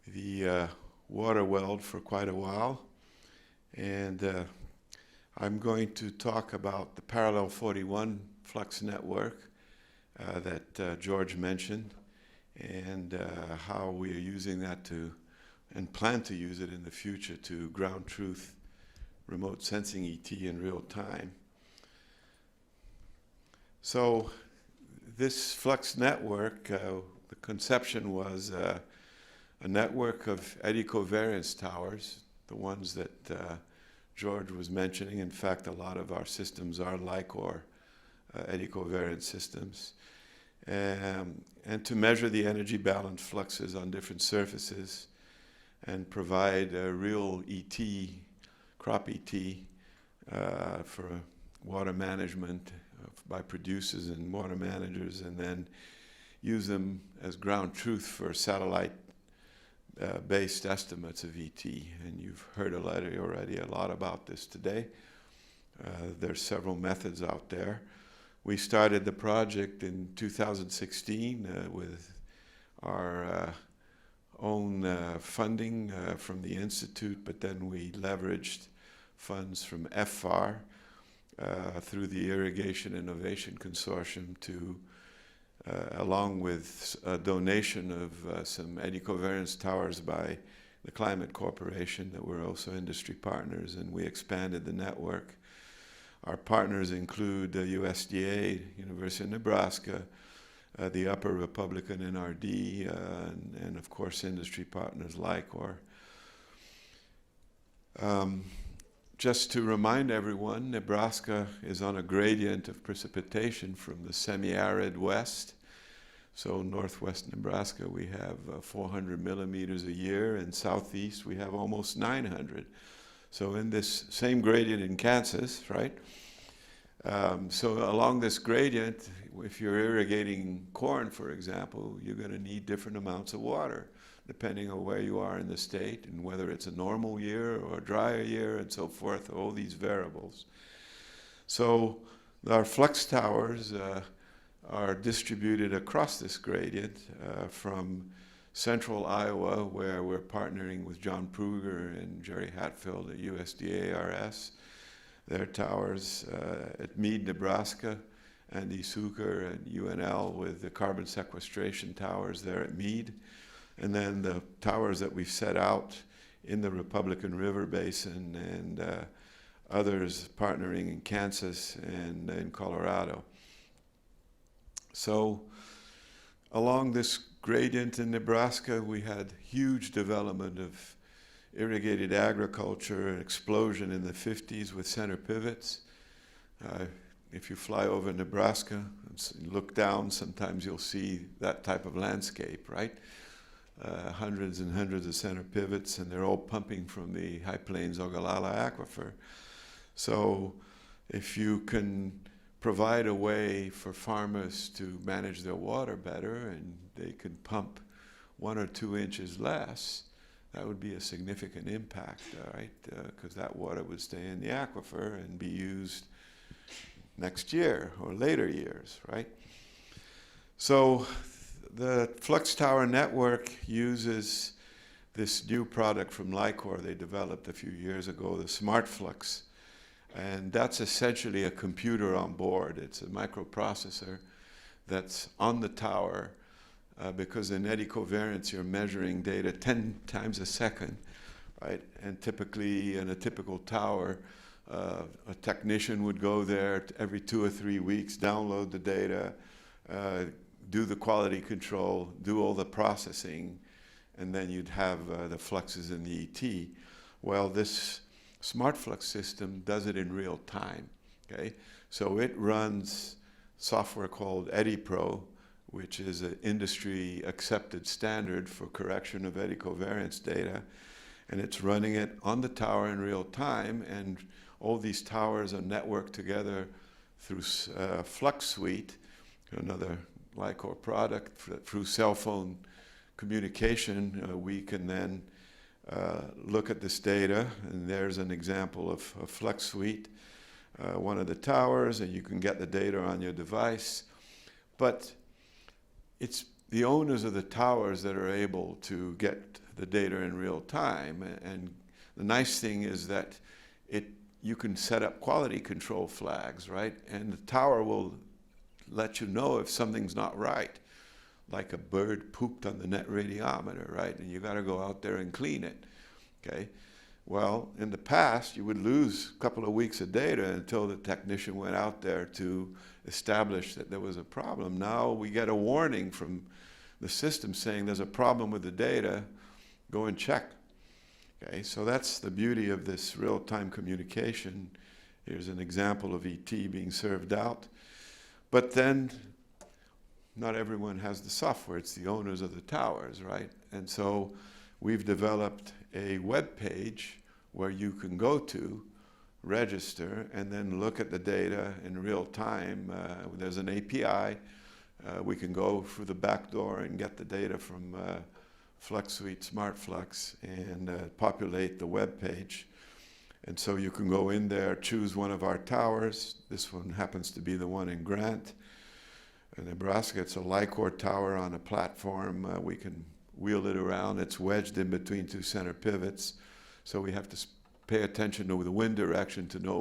the water world for quite a while. And I'm going to talk about the Parallel 41 Flux Network that George mentioned, and how we are using that to, and plan to use it in the future, to ground truth remote sensing ET in real time. So this Flux Network, the conception was a network of eddy covariance towers, the ones that George was mentioning. In fact, a lot of our systems are LICOR eddy covariance systems. And to measure the energy balance fluxes on different surfaces and provide a real ET, crop ET, for water management by producers and water managers, and then use them as ground truth for satellite based estimates of ET. And you've heard already a lot about this today. There's several methods out there. We started the project in 2016 with our own funding from the Institute, but then we leveraged funds from FFAR through the Irrigation Innovation Consortium to, along with a donation of some eddy covariance towers by the Climate Corporation that were also industry partners, and we expanded the network. Our partners include USDA, University of Nebraska, the Upper Republican NRD, and of course industry partners LICOR. Just to remind everyone, Nebraska is on a gradient of precipitation from the semi-arid west. So northwest Nebraska, we have 400 millimeters a year, and southeast we have almost 900. So in this same gradient in Kansas, right? So along this gradient, if you're irrigating corn, for example, you're going to need different amounts of water, depending on where you are in the state and whether it's a normal year or a drier year and so forth, all these variables. So our flux towers are distributed across this gradient from central Iowa, where we're partnering with John Pruger and Jerry Hatfield at USDA ARS. Their towers at Meade, Nebraska, Andy Suker and UNL with the carbon sequestration towers there at Meade. And then the towers that we've set out in the Republican River Basin, and others partnering in Kansas and in Colorado. So along this gradient in Nebraska, we had huge development of irrigated agriculture, an explosion in the 50s with center pivots. If you fly over Nebraska and look down, sometimes you'll see that type of landscape, right? Hundreds and hundreds of center pivots, and they're all pumping from the High Plains Ogallala aquifer. So if you can provide a way for farmers to manage their water better, and they can pump 1 or 2 inches less, that would be a significant impact, all right? Because that water would stay in the aquifer and be used next year or later years, right? So the Flux Tower network uses this new product from LICOR they developed a few years ago, the Smart Flux. And that's essentially a computer on board. It's a microprocessor that's on the tower, because in eddy covariance you're measuring data 10 times a second, right? And typically in a typical tower, a technician would go there every 2 or 3 weeks, download the data, do the quality control, do all the processing, and then you'd have the fluxes in the ET. Well, this smart flux system does it in real time, okay? So it runs software called EddyPro, which is an industry accepted standard for correction of eddy covariance data. And it's running it on the tower in real time, and all these towers are networked together through Flux Suite, another Lycor product. Through cell phone communication, we can then look at this data, and there's an example of Flux Suite, one of the towers, and you can get the data on your device. But it's the owners of the towers that are able to get the data in real time. And the nice thing is that you can set up quality control flags, right? And the tower will let you know if something's not right, like a bird pooped on the net radiometer, right? And you got to go out there and clean it, okay? Well, in the past, you would lose a couple of weeks of data until the technician went out there to establish that there was a problem. Now we get a warning from the system saying there's a problem with the data, go and check. Okay, so that's the beauty of this real-time communication. Here's an example of ET being served out. But then, not everyone has the software. It's the owners of the towers, right? And so we've developed a web page where you can go to, register, and then look at the data in real time. There's an API. We can go through the back door and get the data from Flux Suite Smart Flux and populate the web page. And so you can go in there, choose one of our towers. This one happens to be the one in Grant, in Nebraska. It's a Lycor tower on a platform. We can wheel it around. It's wedged in between two center pivots. So we have to pay attention to the wind direction to know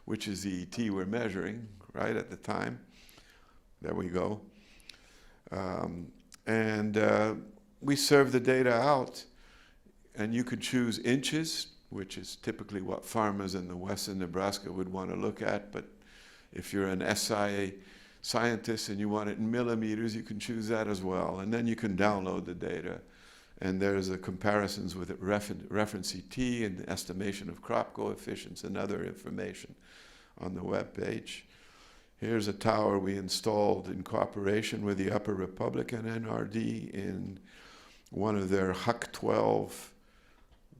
which is the ET we're measuring, right, at the time. There we go. We serve the data out, and you could choose inches, which is typically what farmers in the western Nebraska would want to look at. But if you're an SI scientist and you want it in millimeters, you can choose that as well. And then you can download the data. And there's comparisons with reference ET and the estimation of crop coefficients and other information on the web page. Here's a tower we installed in cooperation with the Upper Republican NRD in one of their Huck 12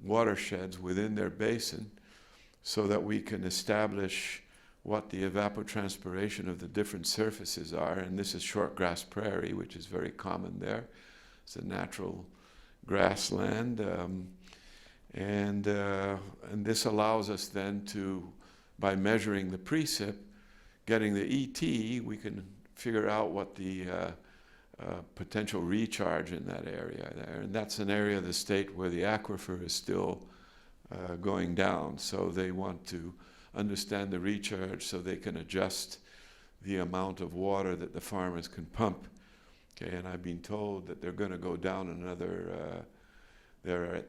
watersheds within their basin, so that we can establish what the evapotranspiration of the different surfaces are. And this is shortgrass prairie, which is very common there. It's a natural grassland. And this allows us then to, by measuring the precip, getting the ET, we can figure out what the potential recharge in that area there. And that's an area of the state where the aquifer is still going down. So they want to understand the recharge so they can adjust the amount of water that the farmers can pump. Okay, and I've been told that they're going to go down another, they're at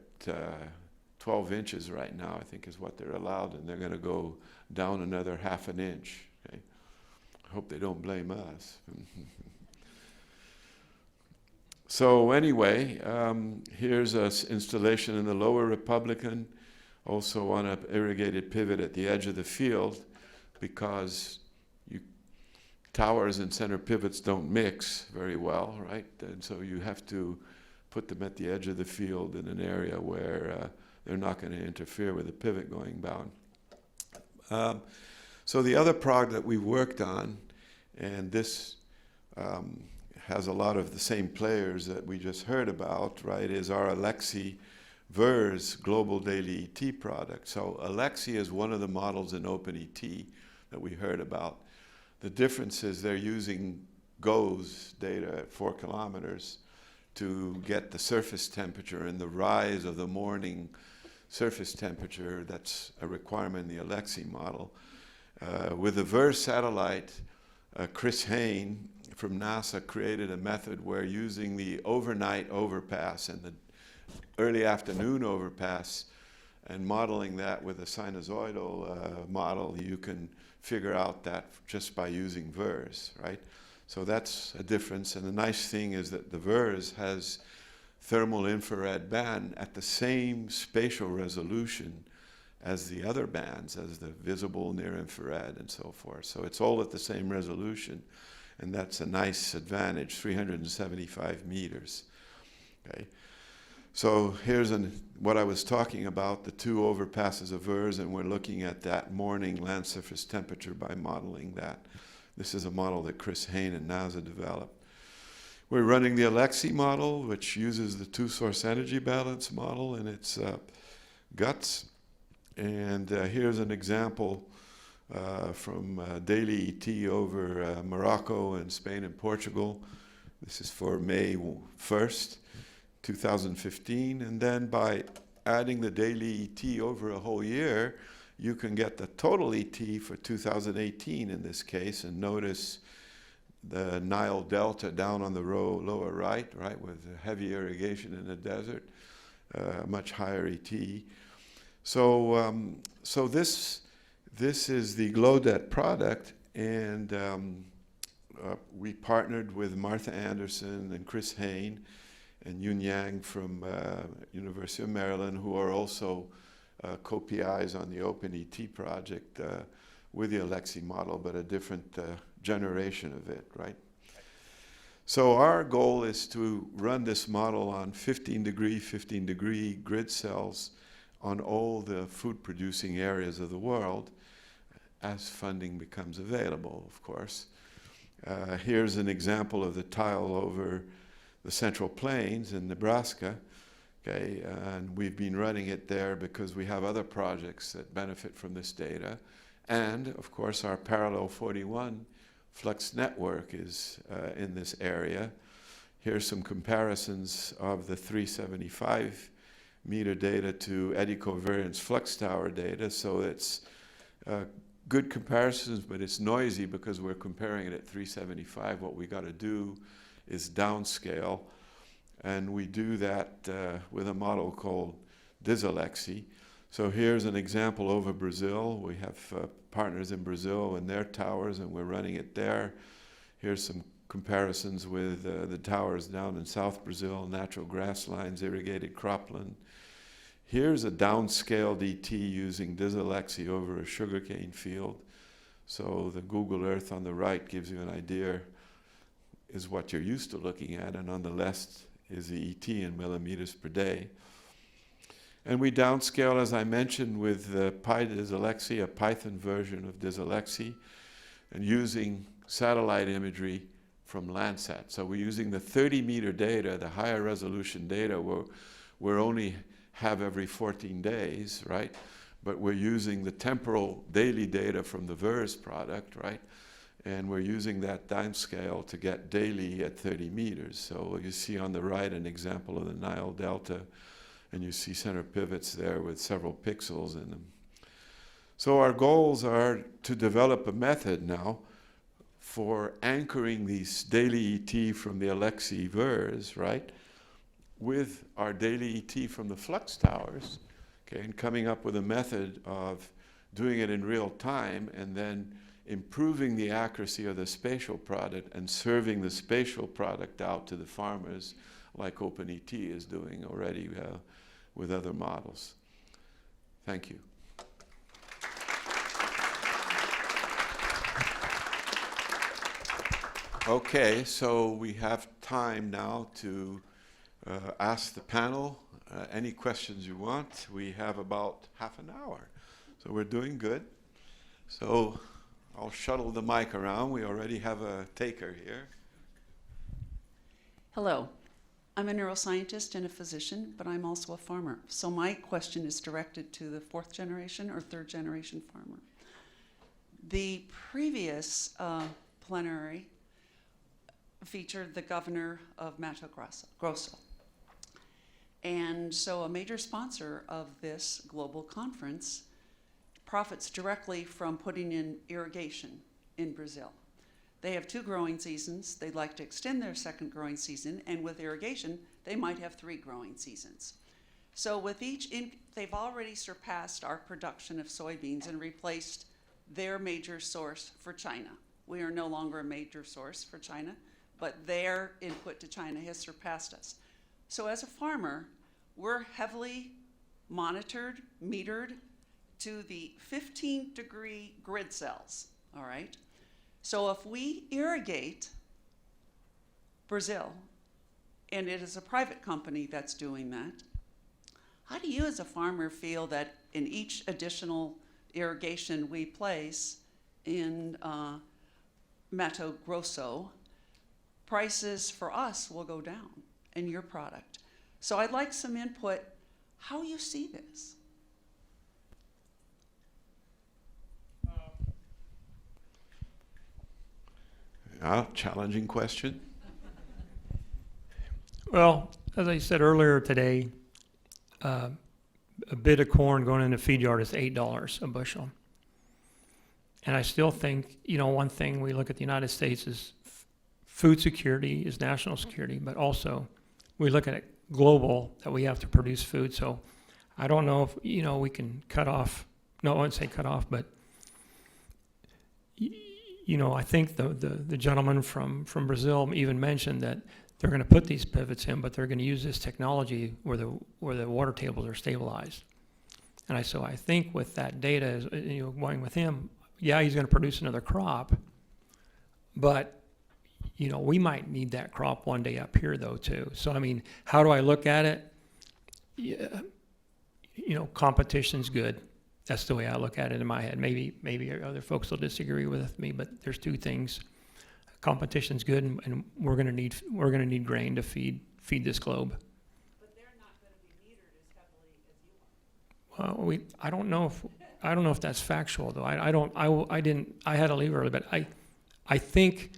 12 inches right now, I think is what they're allowed, and they're going to go down another half an inch. Okay? I hope they don't blame us. So anyway, here's an installation in the Lower Republican, also on an irrigated pivot at the edge of the field, because towers and center pivots don't mix very well, right? And so you have to put them at the edge of the field in an area where they're not going to interfere with the pivot going down. So the other product that we've worked on, and this has a lot of the same players that we just heard about, right, is our Alexi VERS Global Daily ET product. So Alexi is one of the models in OpenET that we heard about. The difference is they're using GOES data at 4 kilometers to get the surface temperature and the rise of the morning surface temperature. That's a requirement in the Alexi model. With the VERS satellite, Chris Hayne from NASA created a method where, using the overnight overpass and the early afternoon overpass and modeling that with a sinusoidal model, you can figure out that just by using VERS, right? So that's a difference. And the nice thing is that the VERS has thermal infrared band at the same spatial resolution as the other bands, as the visible, near infrared, and so forth. So it's all at the same resolution, and that's a nice advantage, 375 meters. Okay. So here's what I was talking about, the two overpasses of Urs, and we're looking at that morning land surface temperature by modeling that. This is a model that Chris Hayne and NASA developed. We're running the Alexi model, which uses the two-source energy balance model in its guts. And here's an example from daily ET over Morocco and Spain and Portugal. This is for May 1st, 2015. And then by adding the daily ET over a whole year, you can get the total ET for 2018 in this case. And notice the Nile Delta down on the lower right, with heavy irrigation in the desert, much higher ET. So this is the GLODET product, and we partnered with Martha Anderson and Chris Hayne and Yun Yang from University of Maryland, who are also co-PIs on the OpenET project with the Alexi model, but a different generation of it, right? So our goal is to run this model on 15 degree grid cells on all the food-producing areas of the world as funding becomes available, of course. Here's an example of the tile over the Central Plains in Nebraska. Okay, and we've been running it there because we have other projects that benefit from this data. And, of course, our Parallel 41 Flux Network is in this area. Here's some comparisons of the 375 meter data to eddy covariance flux tower data. So it's good comparisons, but it's noisy because we're comparing it at 375. What we got to do is downscale, and we do that with a model called DisAlexi. So here's an example over Brazil. We have partners in Brazil and their towers, and we're running it there. Here's some comparisons with the towers down in South Brazil, natural grasslands, irrigated cropland. Here's a downscaled ET using DisAlexi over a sugarcane field. So the Google Earth on the right gives you an idea is what you're used to looking at, and on the left is the ET in millimeters per day. And we downscale, as I mentioned, with PyDisAlexi, a Python version of DisAlexi, and using satellite imagery from Landsat. So we're using the 30-meter data, the higher resolution data, we're only have every 14 days, right? But we're using the temporal daily data from the VERS product, right? And we're using that downscale to get daily at 30 meters. So you see on the right an example of the Nile Delta, and you see center pivots there with several pixels in them. So our goals are to develop a method now for anchoring these daily ET from the Alexi VERS, right, with our daily ET from the Flux towers, okay, and coming up with a method of doing it in real time and then improving the accuracy of the spatial product and serving the spatial product out to the farmers like OpenET is doing already with other models. Thank you. Okay, so we have time now to ask the panel any questions you want. We have about half an hour, so we're doing good. So I'll shuttle the mic around. We already have a taker here. Hello. I'm a neuroscientist and a physician, but I'm also a farmer. So my question is directed to the fourth generation or third generation farmer. The previous plenary featured the governor of Mato Grosso. And so a major sponsor of this global conference profits directly from putting in irrigation in Brazil. They have 2 growing seasons. They'd like to extend their second growing season, and with irrigation, they might have 3 growing seasons. So with each, they've already surpassed our production of soybeans and replaced their major source for China. We are no longer a major source for China, but their input to China has surpassed us. So as a farmer, we're heavily monitored, metered to the 15-degree grid cells, all right? So if we irrigate Brazil, and it is a private company that's doing that, how do you as a farmer feel that in each additional irrigation we place in Mato Grosso, prices for us will go down in your product? So I'd like some input, how you see this. Challenging question. Well, as I said earlier today, a bit of corn going in the feed yard is $8 a bushel. And I still think, one thing we look at the United States is food security is national security, but also we look at it global, that we have to produce food. So I don't know if, we can cut off, no, I wouldn't say cut off, but I think the gentleman from Brazil even mentioned that they're going to put these pivots in, but they're going to use this technology where the water tables are stabilized. And I think with that data, going with him, yeah, he's going to produce another crop, but we might need that crop one day up here though too. So I mean, how do I look at it? Yeah, competition's good. That's the way I look at it in my head. Maybe other folks will disagree with me, but there's two things. Competition's good, and we're going to need grain to feed this globe. But they're not going to be metered as heavily as you are. I don't know if that's factual though. I had to leave early, but I think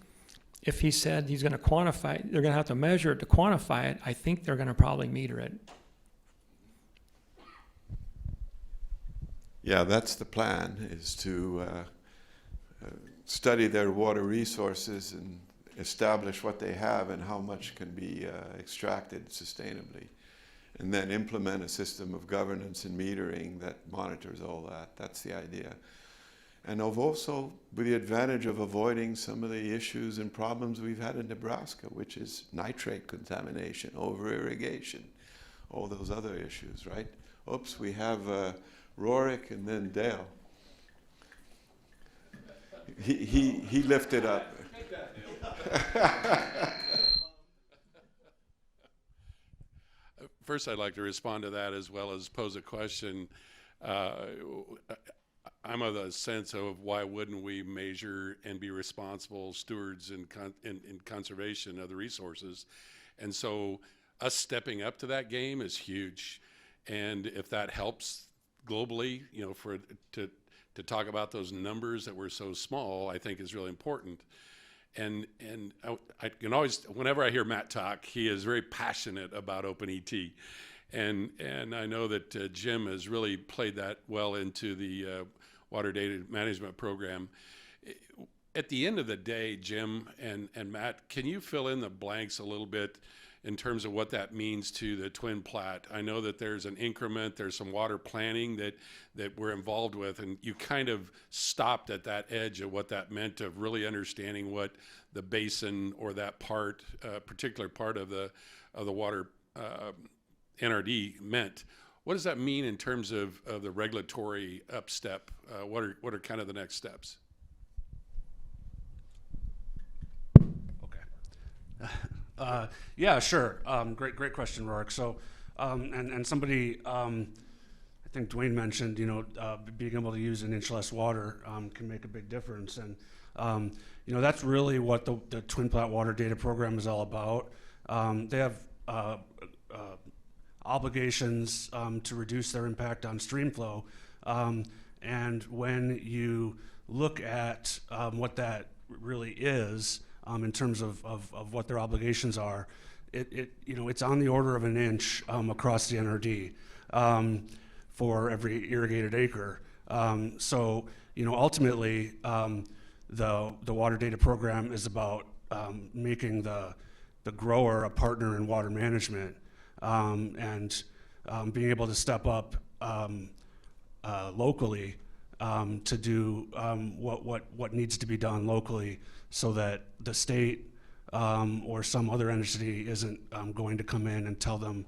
if he said he's going to quantify it, they're going to have to measure it to quantify it. I think they're going to probably meter it. Yeah, that's the plan, is to study their water resources and establish what they have and how much can be extracted sustainably, and then implement a system of governance and metering that monitors all that. That's the idea. And also with the advantage of avoiding some of the issues and problems we've had in Nebraska, which is nitrate contamination, over-irrigation, all those other issues, right? Oops, we have Rorik and then Dale. He lifted up. First, I'd like to respond to that as well as pose a question. I'm of the sense of why wouldn't we measure and be responsible stewards in conservation of the resources? And so us stepping up to that game is huge. And if that helps globally, to talk about those numbers that were so small, I think is really important. And I can always, whenever I hear Matt talk, he is very passionate about OpenET. And I know that Jim has really played that well into the water data management program. At the end of the day, Jim and Matt, can you fill in the blanks a little bit in terms of what that means to the Twin Platte? I know that there's an increment, there's some water planning that we're involved with, and you kind of stopped at that edge of what that meant, of really understanding what the basin or that part, particular part of the water NRD meant. What does that mean in terms of the regulatory upstep? What are kind of the next steps? Okay. Yeah, sure. Great question, Rorik. So, and somebody, I think Dwane mentioned, being able to use an inch less water can make a big difference. And, that's really what the Twin Platte Water Data Program is all about. They have obligations to reduce their impact on stream flow. And when you look at what that really is, in terms of what their obligations are, it's on the order of an inch across the NRD for every irrigated acre. So ultimately, the water data program is about making the grower a partner in water management, and being able to step up locally to do what needs to be done locally, so that the state or some other entity isn't going to come in and tell them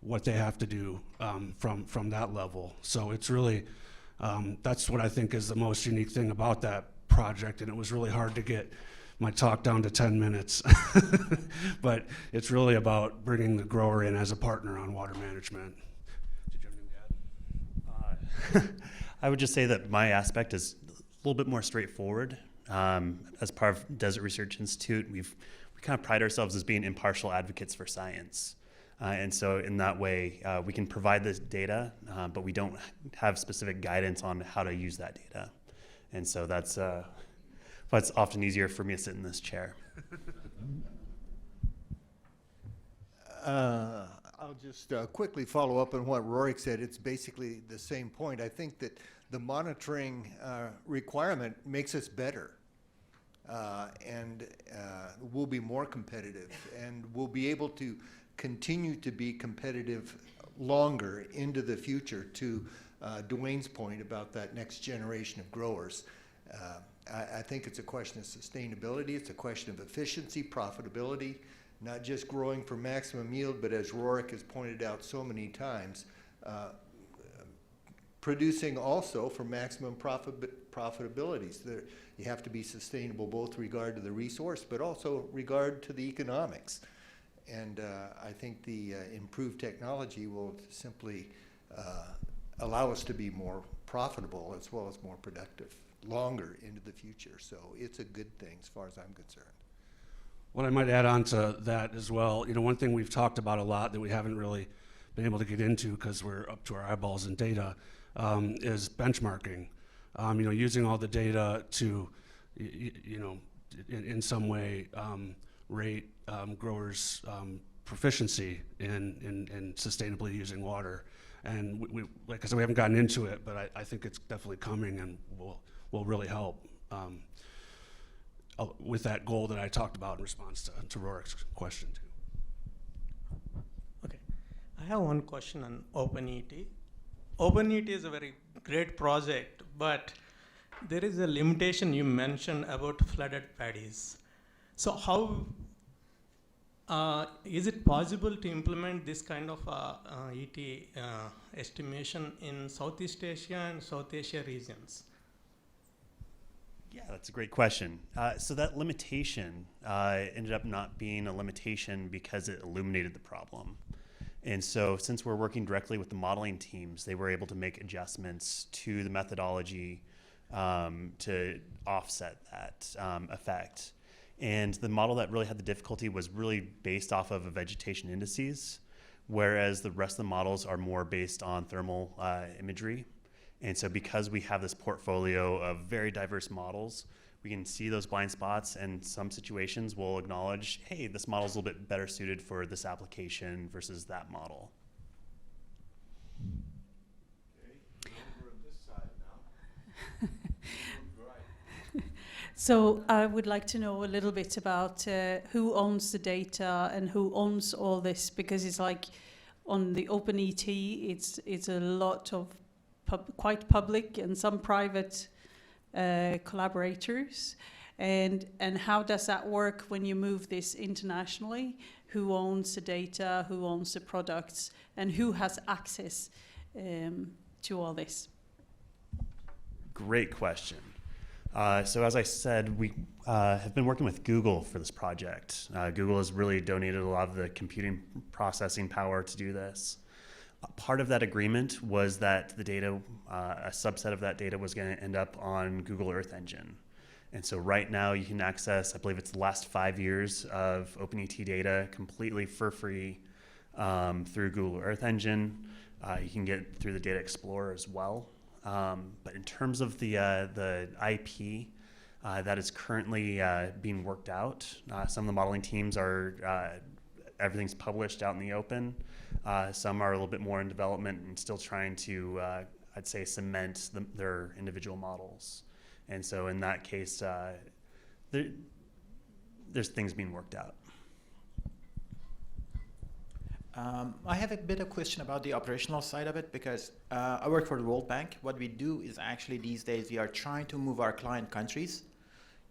what they have to do from that level. So it's really, that's what I think is the most unique thing about that project, and it was really hard to get my talk down to 10 minutes. But it's really about bringing the grower in as a partner on water management. Did you have anything to add? I would just say that my aspect is a little bit more straightforward. As part of Desert Research Institute, we kind of pride ourselves as being impartial advocates for science. And so in that way, we can provide this data, but we don't have specific guidance on how to use that data. And so that's why it's often easier for me to sit in this chair. I'll just quickly follow up on what Rorik said. It's basically the same point. I think that the monitoring requirement makes us better. And we'll be more competitive, and we'll be able to continue to be competitive longer into the future, to Dwane's point about that next generation of growers. I think it's a question of sustainability, it's a question of efficiency, profitability, not just growing for maximum yield, but as Rorik has pointed out so many times, producing also for maximum profitabilities. You have to be sustainable both regard to the resource, but also regard to the economics. And I think the improved technology will simply allow us to be more profitable as well as more productive longer into the future. So it's a good thing as far as I'm concerned. What I might add on to that as well, one thing we've talked about a lot that we haven't really been able to get into because we're up to our eyeballs in data is benchmarking. Using all the data to, in some way rate growers' proficiency in sustainably using water. And we, like I said, we haven't gotten into it, but I think it's definitely coming and will really help with that goal that I talked about in response to Rorik's question too. Okay, I have one question on OpenET. OpenET is a very great project, but there is a limitation you mentioned about flooded paddies. So how is it possible to implement this kind of ET estimation in Southeast Asia and South Asia regions? Yeah, that's a great question. So that limitation ended up not being a limitation because it illuminated the problem. And so since we're working directly with the modeling teams, they were able to make adjustments to the methodology to offset that effect. And the model that really had the difficulty was really based off of vegetation indices, whereas the rest of the models are more based on thermal imagery. And so because we have this portfolio of very diverse models, we can see those blind spots, and some situations we'll acknowledge, hey, this model's a little bit better suited for this application versus that model. Okay, over on this side now. Right. So I would like to know a little bit about who owns the data and who owns all this, because it's like on the OpenET, it's a lot of quite public and some private collaborators. And how does that work when you move this internationally? Who owns the data, who owns the products, and who has access to all this? Great question. So as I said, we have been working with Google for this project. Google has really donated a lot of the computing processing power to do this. Part of that agreement was that the data, a subset of that data was going to end up on Google Earth Engine. And so right now you can access, I believe it's the last 5 years of OpenET data completely for free through Google Earth Engine. You can get through the Data Explorer as well. But in terms of the IP, that is currently being worked out. Some of the modeling teams are, everything's published out in the open. Some are a little bit more in development and still trying to, I'd say, cement their individual models. And so in that case, there's things being worked out. I have a bit of question about the operational side of it, because I work for the World Bank. What we do is actually these days we are trying to move our client countries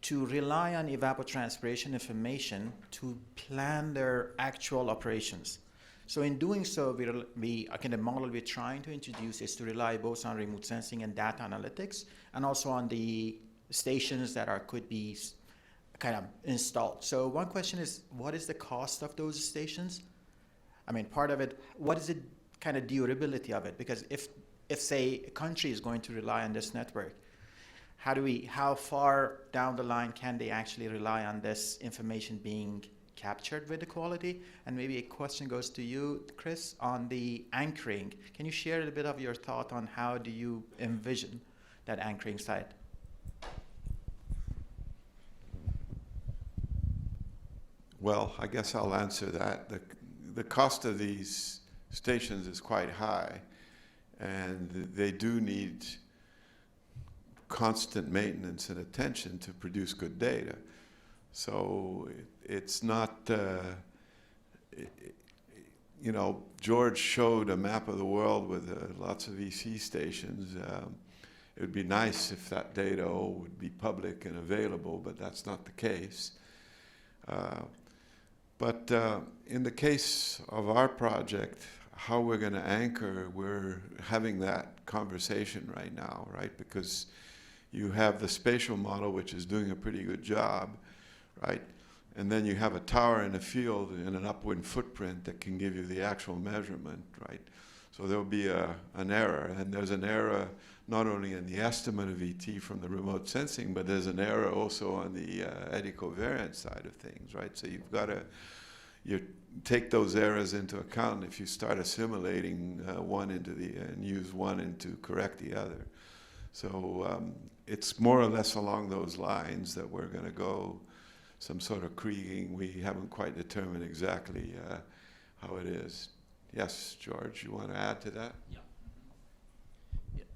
to rely on evapotranspiration information to plan their actual operations. So in doing so, the model we're trying to introduce is to rely both on remote sensing and data analytics, and also on the stations that could be kind of installed. So one question is, what is the cost of those stations? I mean, part of it, what is the kind of durability of it? Because if say a country is going to rely on this network, how far down the line can they actually rely on this information being captured with the quality? And maybe a question goes to you, Chris, on the anchoring. Can you share a bit of your thought on how do you envision that anchoring site? Well, I guess I'll answer that. The cost of these stations is quite high, and they do need constant maintenance and attention to produce good data. So it's not, you know, George showed a map of the world with lots of EC stations. It would be nice if that data would be public and available, but that's not the case. But in the case of our project, how we're going to anchor, we're having that conversation right now, right? Because you have the spatial model, which is doing a pretty good job, right? And then you have a tower in a field and an upwind footprint that can give you the actual measurement, right? So there'll be an error, and there's an error not only in the estimate of ET from the remote sensing, but there's an error also on the eddy covariance side of things, right? So you've got to take those errors into account if you start assimilating one into and use one to correct the other. So it's more or less along those lines that we're going to go, some sort of kriging. We haven't quite determined exactly how it is. Yes, George, you want to add to that?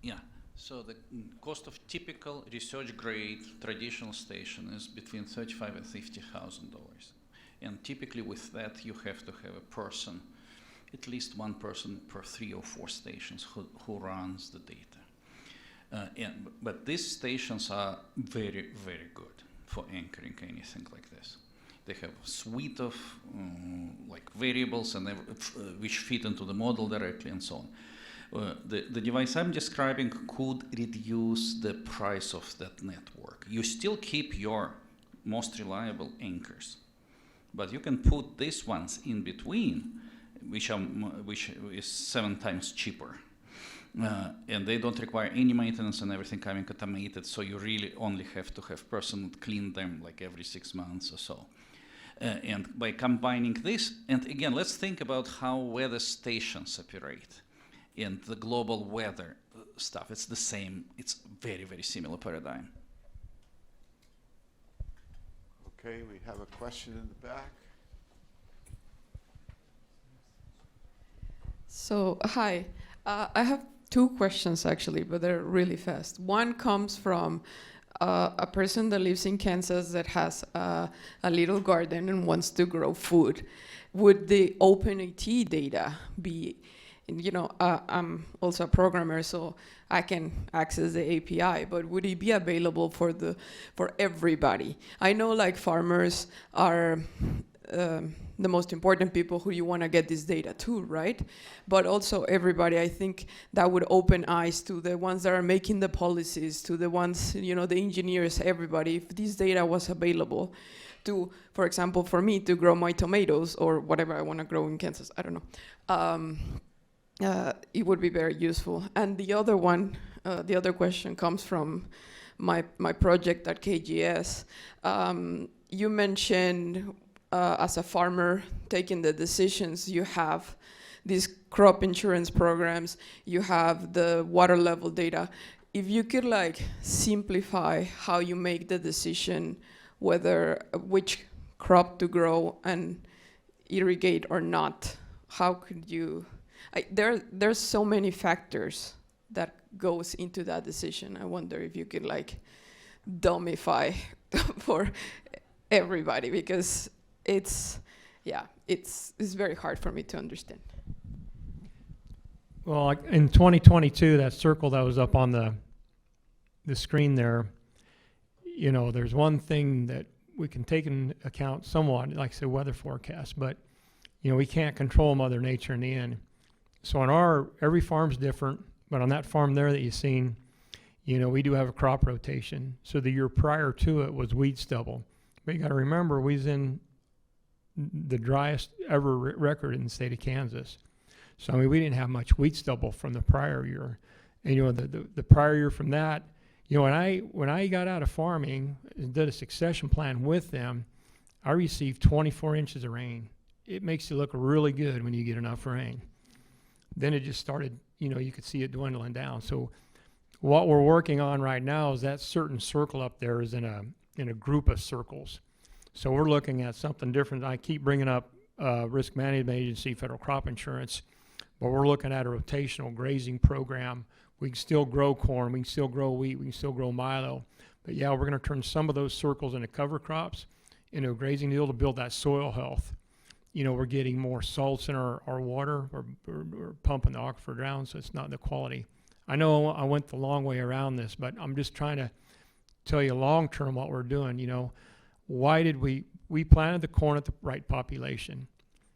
Yeah. So the cost of typical research grade traditional station is between $35,000 and $50,000. And typically with that, you have to have a person, at least one person per 3 or 4 stations who runs the data. But these stations are very, very good for anchoring anything like this. They have a suite of like variables and which fit into the model directly and so on. The device I'm describing could reduce the price of that network. You still keep your most reliable anchors, but you can put these ones in between, which is 7 times cheaper. And they don't require any maintenance and everything coming automated, so you really only have to have person clean them like every 6 months or so. And by combining this, and again, let's think about how weather stations operate and the global weather stuff. It's the same, it's very, very similar paradigm. Okay, we have a question in the back. So, hi. I have 2 questions actually, but they're really fast. One comes from a person that lives in Kansas that has a little garden and wants to grow food. Would the OpenET data be, you know, I'm also a programmer, so I can access the API, but would it be available for everybody? I know like farmers are the most important people who you want to get this data to, right? But also everybody, I think that would open eyes to the ones that are making the policies, to the ones, you know, the engineers, everybody. If this data was available to, for example, for me to grow my tomatoes or whatever I want to grow in Kansas, I don't know. It would be very useful. And the other one, the other question comes from my project at KGS. You mentioned as a farmer taking the decisions, you have these crop insurance programs, you have the water level data. If you could like simplify how you make the decision whether which crop to grow and irrigate or not, how could you? There's so many factors that goes into that decision. I wonder if you could like dumbify for everybody, because it's very hard for me to understand. Well, in 2022, that circle that was up on the screen there, you know, there's one thing that we can take into account somewhat, like I said, weather forecast, but, you know, we can't control Mother Nature in the end. So on every farm's different, but on that farm there that you've seen, you know, we do have a crop rotation. So the year prior to it was wheat stubble. But you got to remember, we was in the driest ever record in the state of Kansas. So, I mean, we didn't have much wheat stubble from the prior year. And, you know, the prior year from that, you know, when I got out of farming and did a succession plan with them, I received 24 inches of rain. It makes you look really good when you get enough rain. Then it just started, you know, you could see it dwindling down. So what we're working on right now is that certain circle up there is in a group of circles. So we're looking at something different. I keep bringing up Risk Management Agency, Federal Crop Insurance, but we're looking at a rotational grazing program. We can still grow corn, we can still grow wheat, we can still grow milo. But yeah, we're gonna turn some of those circles into cover crops, into a grazing deal to build that soil health. You know, we're getting more salts in our water, we're pumping the aquifer down, so it's not the quality. I know I went the long way around this, but I'm just trying to tell you long-term what we're doing. You know, why did we planted the corn at the right population,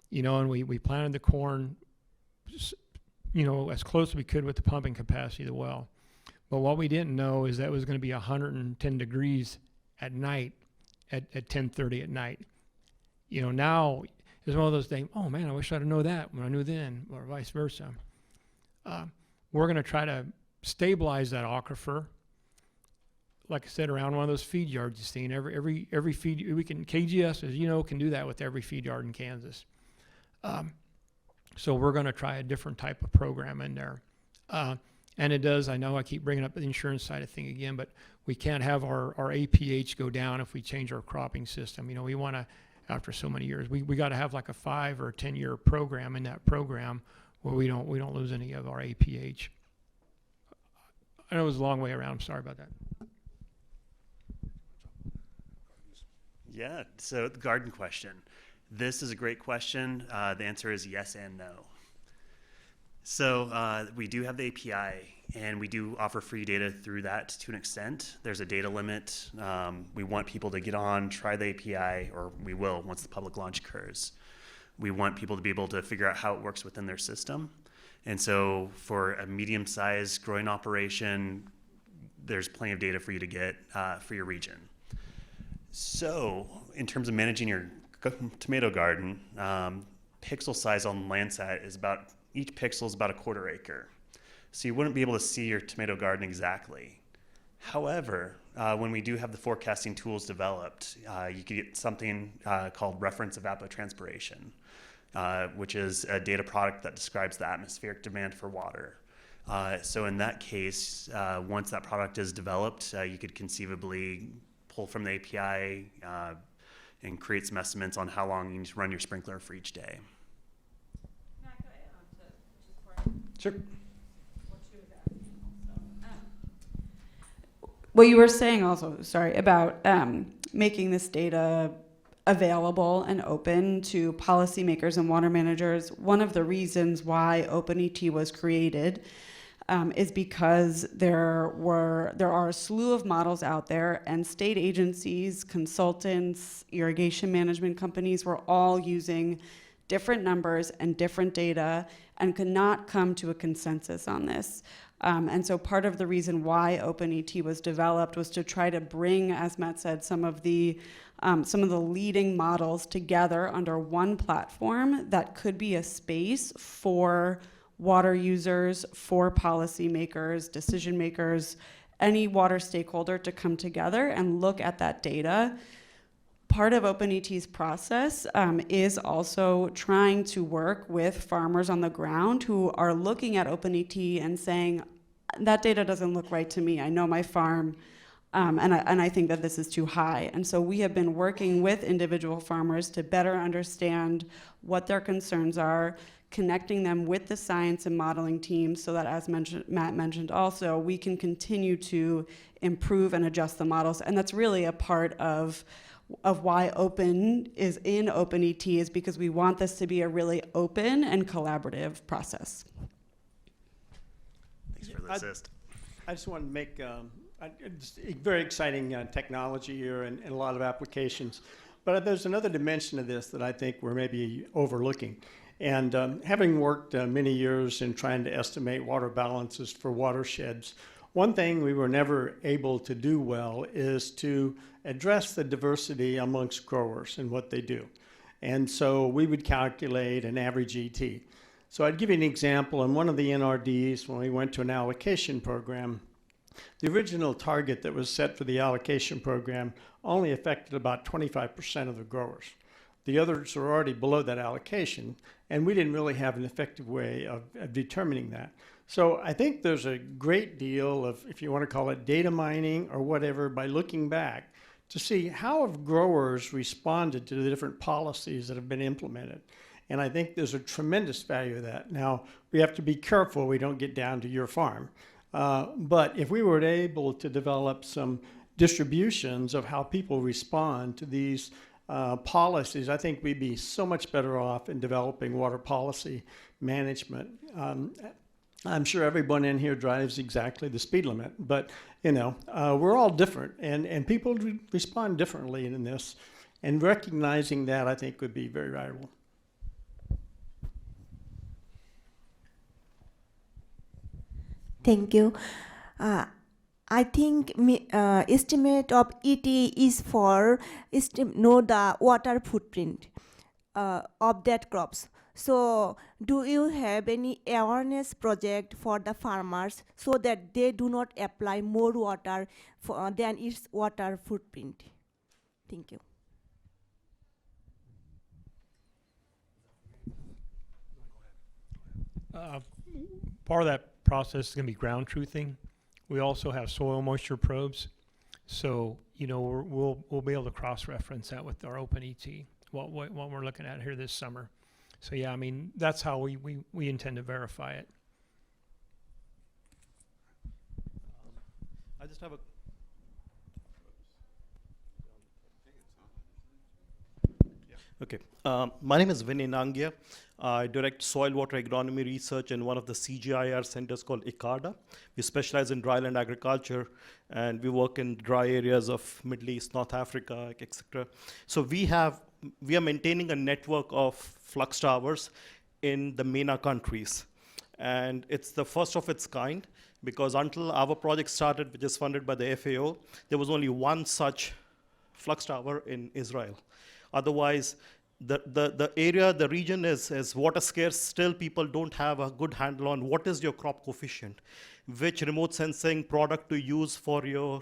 you know, and we planted the corn, you know, as close as we could with the pumping capacity of the well. But what we didn't know is that it was going to be 110 degrees at night at 10:30 at night. You know, now it's one of those things, oh man, I wish I'd have known that when I knew then, or vice versa. We're going to try to stabilize that aquifer, like I said, around one of those feed yards you've seen. Every feed, we can, KGS, as you know, can do that with every feed yard in Kansas. So we're going to try a different type of program in there. And it does, I know I keep bringing up the insurance side of thing again, but we can't have our APH go down if we change our cropping system. You know, we want to, after so many years, we got to have like a 5 or 10 year program in that program where we don't lose any of our APH. I know it was a long way around. I'm sorry about that. Yeah, so the garden question. This is a great question. The answer is yes and no. So we do have the API, and we do offer free data through that to an extent. There's a data limit. We want people to get on, try the API, or we will once the public launch occurs. We want people to be able to figure out how it works within their system. And so for a medium-sized growing operation, there's plenty of data for you to get for your region. So in terms of managing your tomato garden, pixel size on Landsat is about, each pixel is about a 1/4 acre. So you wouldn't be able to see your tomato garden exactly. However, when we do have the forecasting tools developed, you could get something called reference evapotranspiration, which is a data product that describes the atmospheric demand for water. So in that case, once that product is developed, you could conceivably pull from the API and create some estimates on how long you need to run your sprinkler for each day. Sure. What you were saying also, sorry, about making this data available and open to policymakers and water managers, one of the reasons why OpenET was created is because there are a slew of models out there, and state agencies, consultants, irrigation management companies were all using different numbers and different data and could not come to a consensus on this. And so part of the reason why OpenET was developed was to try to bring, as Matt said, some of the leading models together under one platform that could be a space for water users, for policymakers, decision makers, any water stakeholder to come together and look at that data. Part of OpenET's process is also trying to work with farmers on the ground who are looking at OpenET and saying, that data doesn't look right to me. I know my farm, and I think that this is too high. And so we have been working with individual farmers to better understand what their concerns are, connecting them with the science and modeling teams so that, as Matt mentioned also, we can continue to improve and adjust the models. And that's really a part of why Open is in OpenET, is because we want this to be a really open and collaborative process. Thanks for the assist. I just want to make It's a very exciting technology here and a lot of applications. But there's another dimension of this that I think we're maybe overlooking. And having worked many years in trying to estimate water balances for watersheds, one thing we were never able to do well is to address the diversity amongst growers and what they do. And so we would calculate an average ET. So I'd give you an example. In one of the NRDs, when we went to an allocation program, the original target that was set for the allocation program only affected about 25% of the growers. The others are already below that allocation, and we didn't really have an effective way of determining that. So I think there's a great deal of, if you want to call it data mining or whatever, by looking back to see how have growers responded to the different policies that have been implemented. And I think there's a tremendous value of that. Now, we have to be careful we don't get down to your farm. But if we were able to develop some distributions of how people respond to these policies, I think we'd be so much better off in developing water policy management. I'm sure everyone in here drives exactly the speed limit, but you know, we're all different, and people respond differently in this, and recognizing that I think would be very valuable. Thank you. I think estimate of ET is for know the water footprint of that crops. So do you have any awareness project for the farmers so that they do not apply more water than its water footprint? Thank you. Part of that process is going to be ground truthing. We also have soil moisture probes. So, you know, we'll be able to cross-reference that with our OpenET, what we're looking at here this summer. So yeah, I mean, that's how we intend to verify it. I just have a... Okay. My name is Vinay Nangia. I direct soil water agronomy research in one of the CGIAR centers called ICARDA. We specialize in dryland agriculture, and we work in dry areas of Middle East, North Africa, etc. So we are maintaining a network of flux towers in the MENA countries. And it's the first of its kind, because until our project started, which is funded by the FAO, there was only one such flux tower in Israel. Otherwise, the area, the region is water scarce. Still, people don't have a good handle on what is your crop coefficient, which remote sensing product to use for your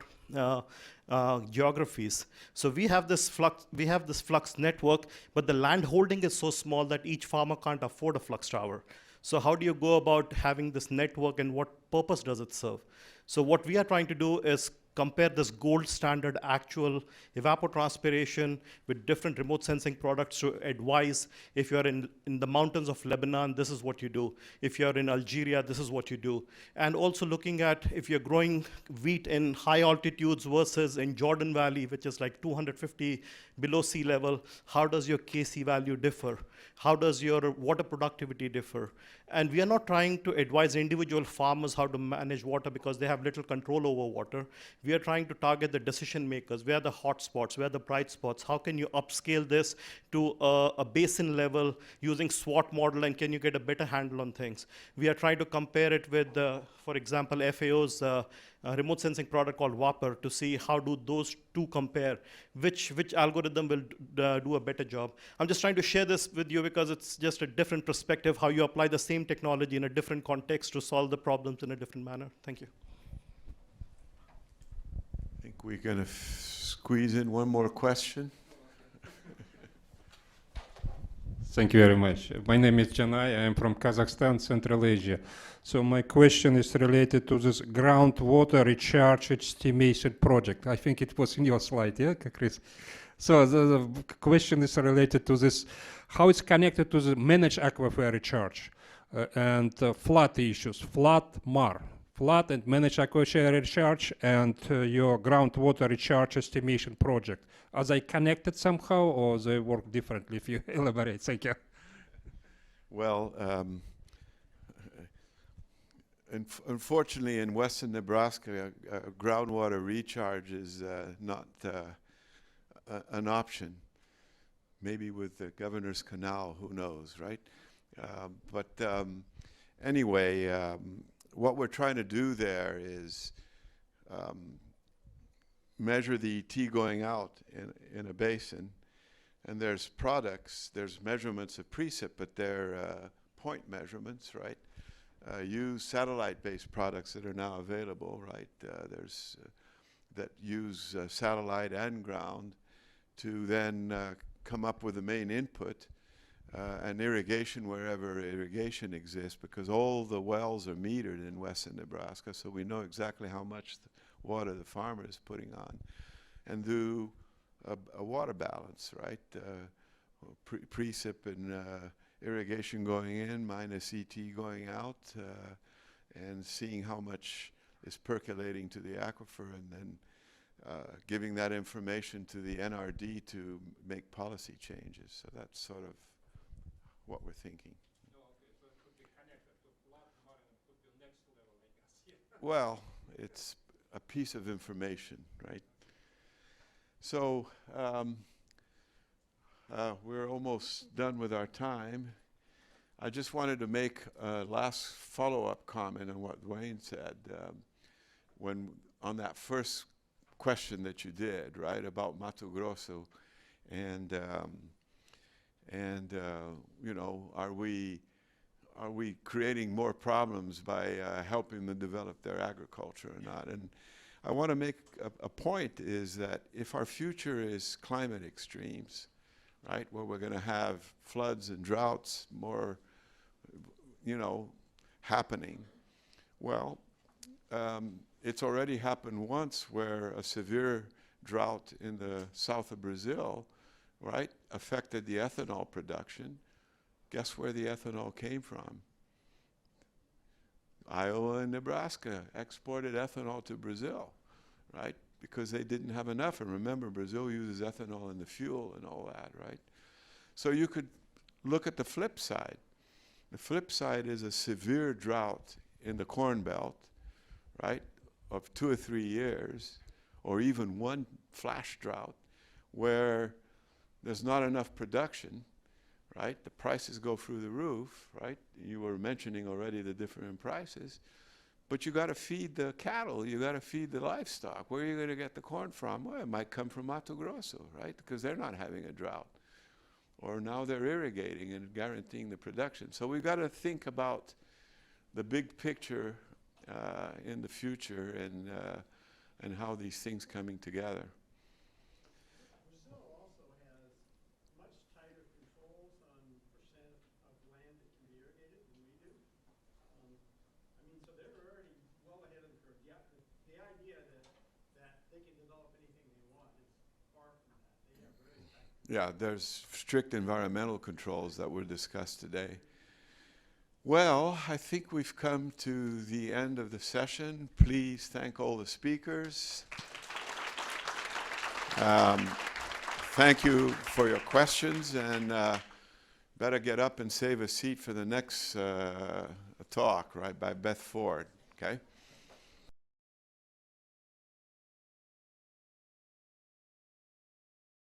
geographies. So we have this flux network, but the land holding is so small that each farmer can't afford a flux tower. So how do you go about having this network, and what purpose does it serve? So what we are trying to do is compare this gold standard actual evapotranspiration with different remote sensing products to advise if you're in the mountains of Lebanon, this is what you do. If you're in Algeria, this is what you do. And also looking at if you're growing wheat in high altitudes versus in Jordan Valley, which is like 250 below sea level, how does your KC value differ? How does your water productivity differ? And we are not trying to advise individual farmers how to manage water because they have little control over water. We are trying to target the decision makers. Where are the hot spots? Where are the bright spots? How can you upscale this to a basin level using SWOT model, and can you get a better handle on things? We are trying to compare it with, for example, FAO's remote sensing product called Whopper to see how do those two compare, which algorithm will do a better job. I'm just trying to share this with you because it's just a different perspective, how you apply the same technology in a different context to solve the problems in a different manner. Thank you. I think we're going to squeeze in one more question. Thank you very much. My name is Janai. I am from Kazakhstan, Central Asia. So my question is related to this groundwater recharge estimation project. I think it was in your slide, yeah, Chris? So the question is related to this, how it's connected to the managed aquifer recharge and flood issues, flood and managed aquifer recharge and your groundwater recharge estimation project. Are they connected somehow, or they work differently? If you elaborate, thank you. Well, Unfortunately, in western Nebraska, groundwater recharge is not an option. Maybe with the Governor's Canal, who knows, right? Anyway, what we're trying to do there is measure the ET going out in a basin, and there's products, there's measurements of precip, but they're point measurements, right? Use satellite-based products that are now available, right? There's that use satellite and ground to then come up with the main input and irrigation wherever irrigation exists, because all the wells are metered in western Nebraska, so we know exactly how much water the farmer is putting on, and do a water balance, right? Precip and irrigation going in minus ET going out, and seeing how much is percolating to the aquifer, and then giving that information to the NRD to make policy changes. So that's sort of what we're thinking. So it could be connected to Flux Network and could be next level, I guess. Well, it's a piece of information, right? So we're almost done with our time. I just wanted to make a last follow-up comment on what Dwane said. When on that first question that you did, right, about Mato Grosso, and you know, are we creating more problems by helping them develop their agriculture or not? And I want to make a point is that if our future is climate extremes, right, where we're going to have floods and droughts more, you know, happening, well, it's already happened once where a severe drought in the south of Brazil, right, affected the ethanol production. Guess where the ethanol came from? Iowa and Nebraska exported ethanol to Brazil, right, because they didn't have enough. And remember, Brazil uses ethanol in the fuel and all that, right? So you could look at the flip side. The flip side is a severe drought in the Corn Belt, right, of 2 or 3 years, or even one flash drought where there's not enough production, right? The prices go through the roof, right? You were mentioning already the different prices, but you got to feed the cattle, you got to feed the livestock. Where are you going to get the corn from? Well, it might come from Mato Grosso, right? Because they're not having a drought. Or now they're irrigating and guaranteeing the production. So we've got to think about the big picture in the future, and how these things coming together. Brazil also has much tighter controls on percent of land that can be irrigated than we do. I mean, so they're already well ahead of the curve. The idea that they can develop anything they want is far from that. They have very tight. Yeah, there's strict environmental controls that were discussed today. Well, I think we've come to the end of the session. Please thank all the speakers. Thank you for your questions, and better get up and save a seat for the next talk, right, by Beth Ford, okay?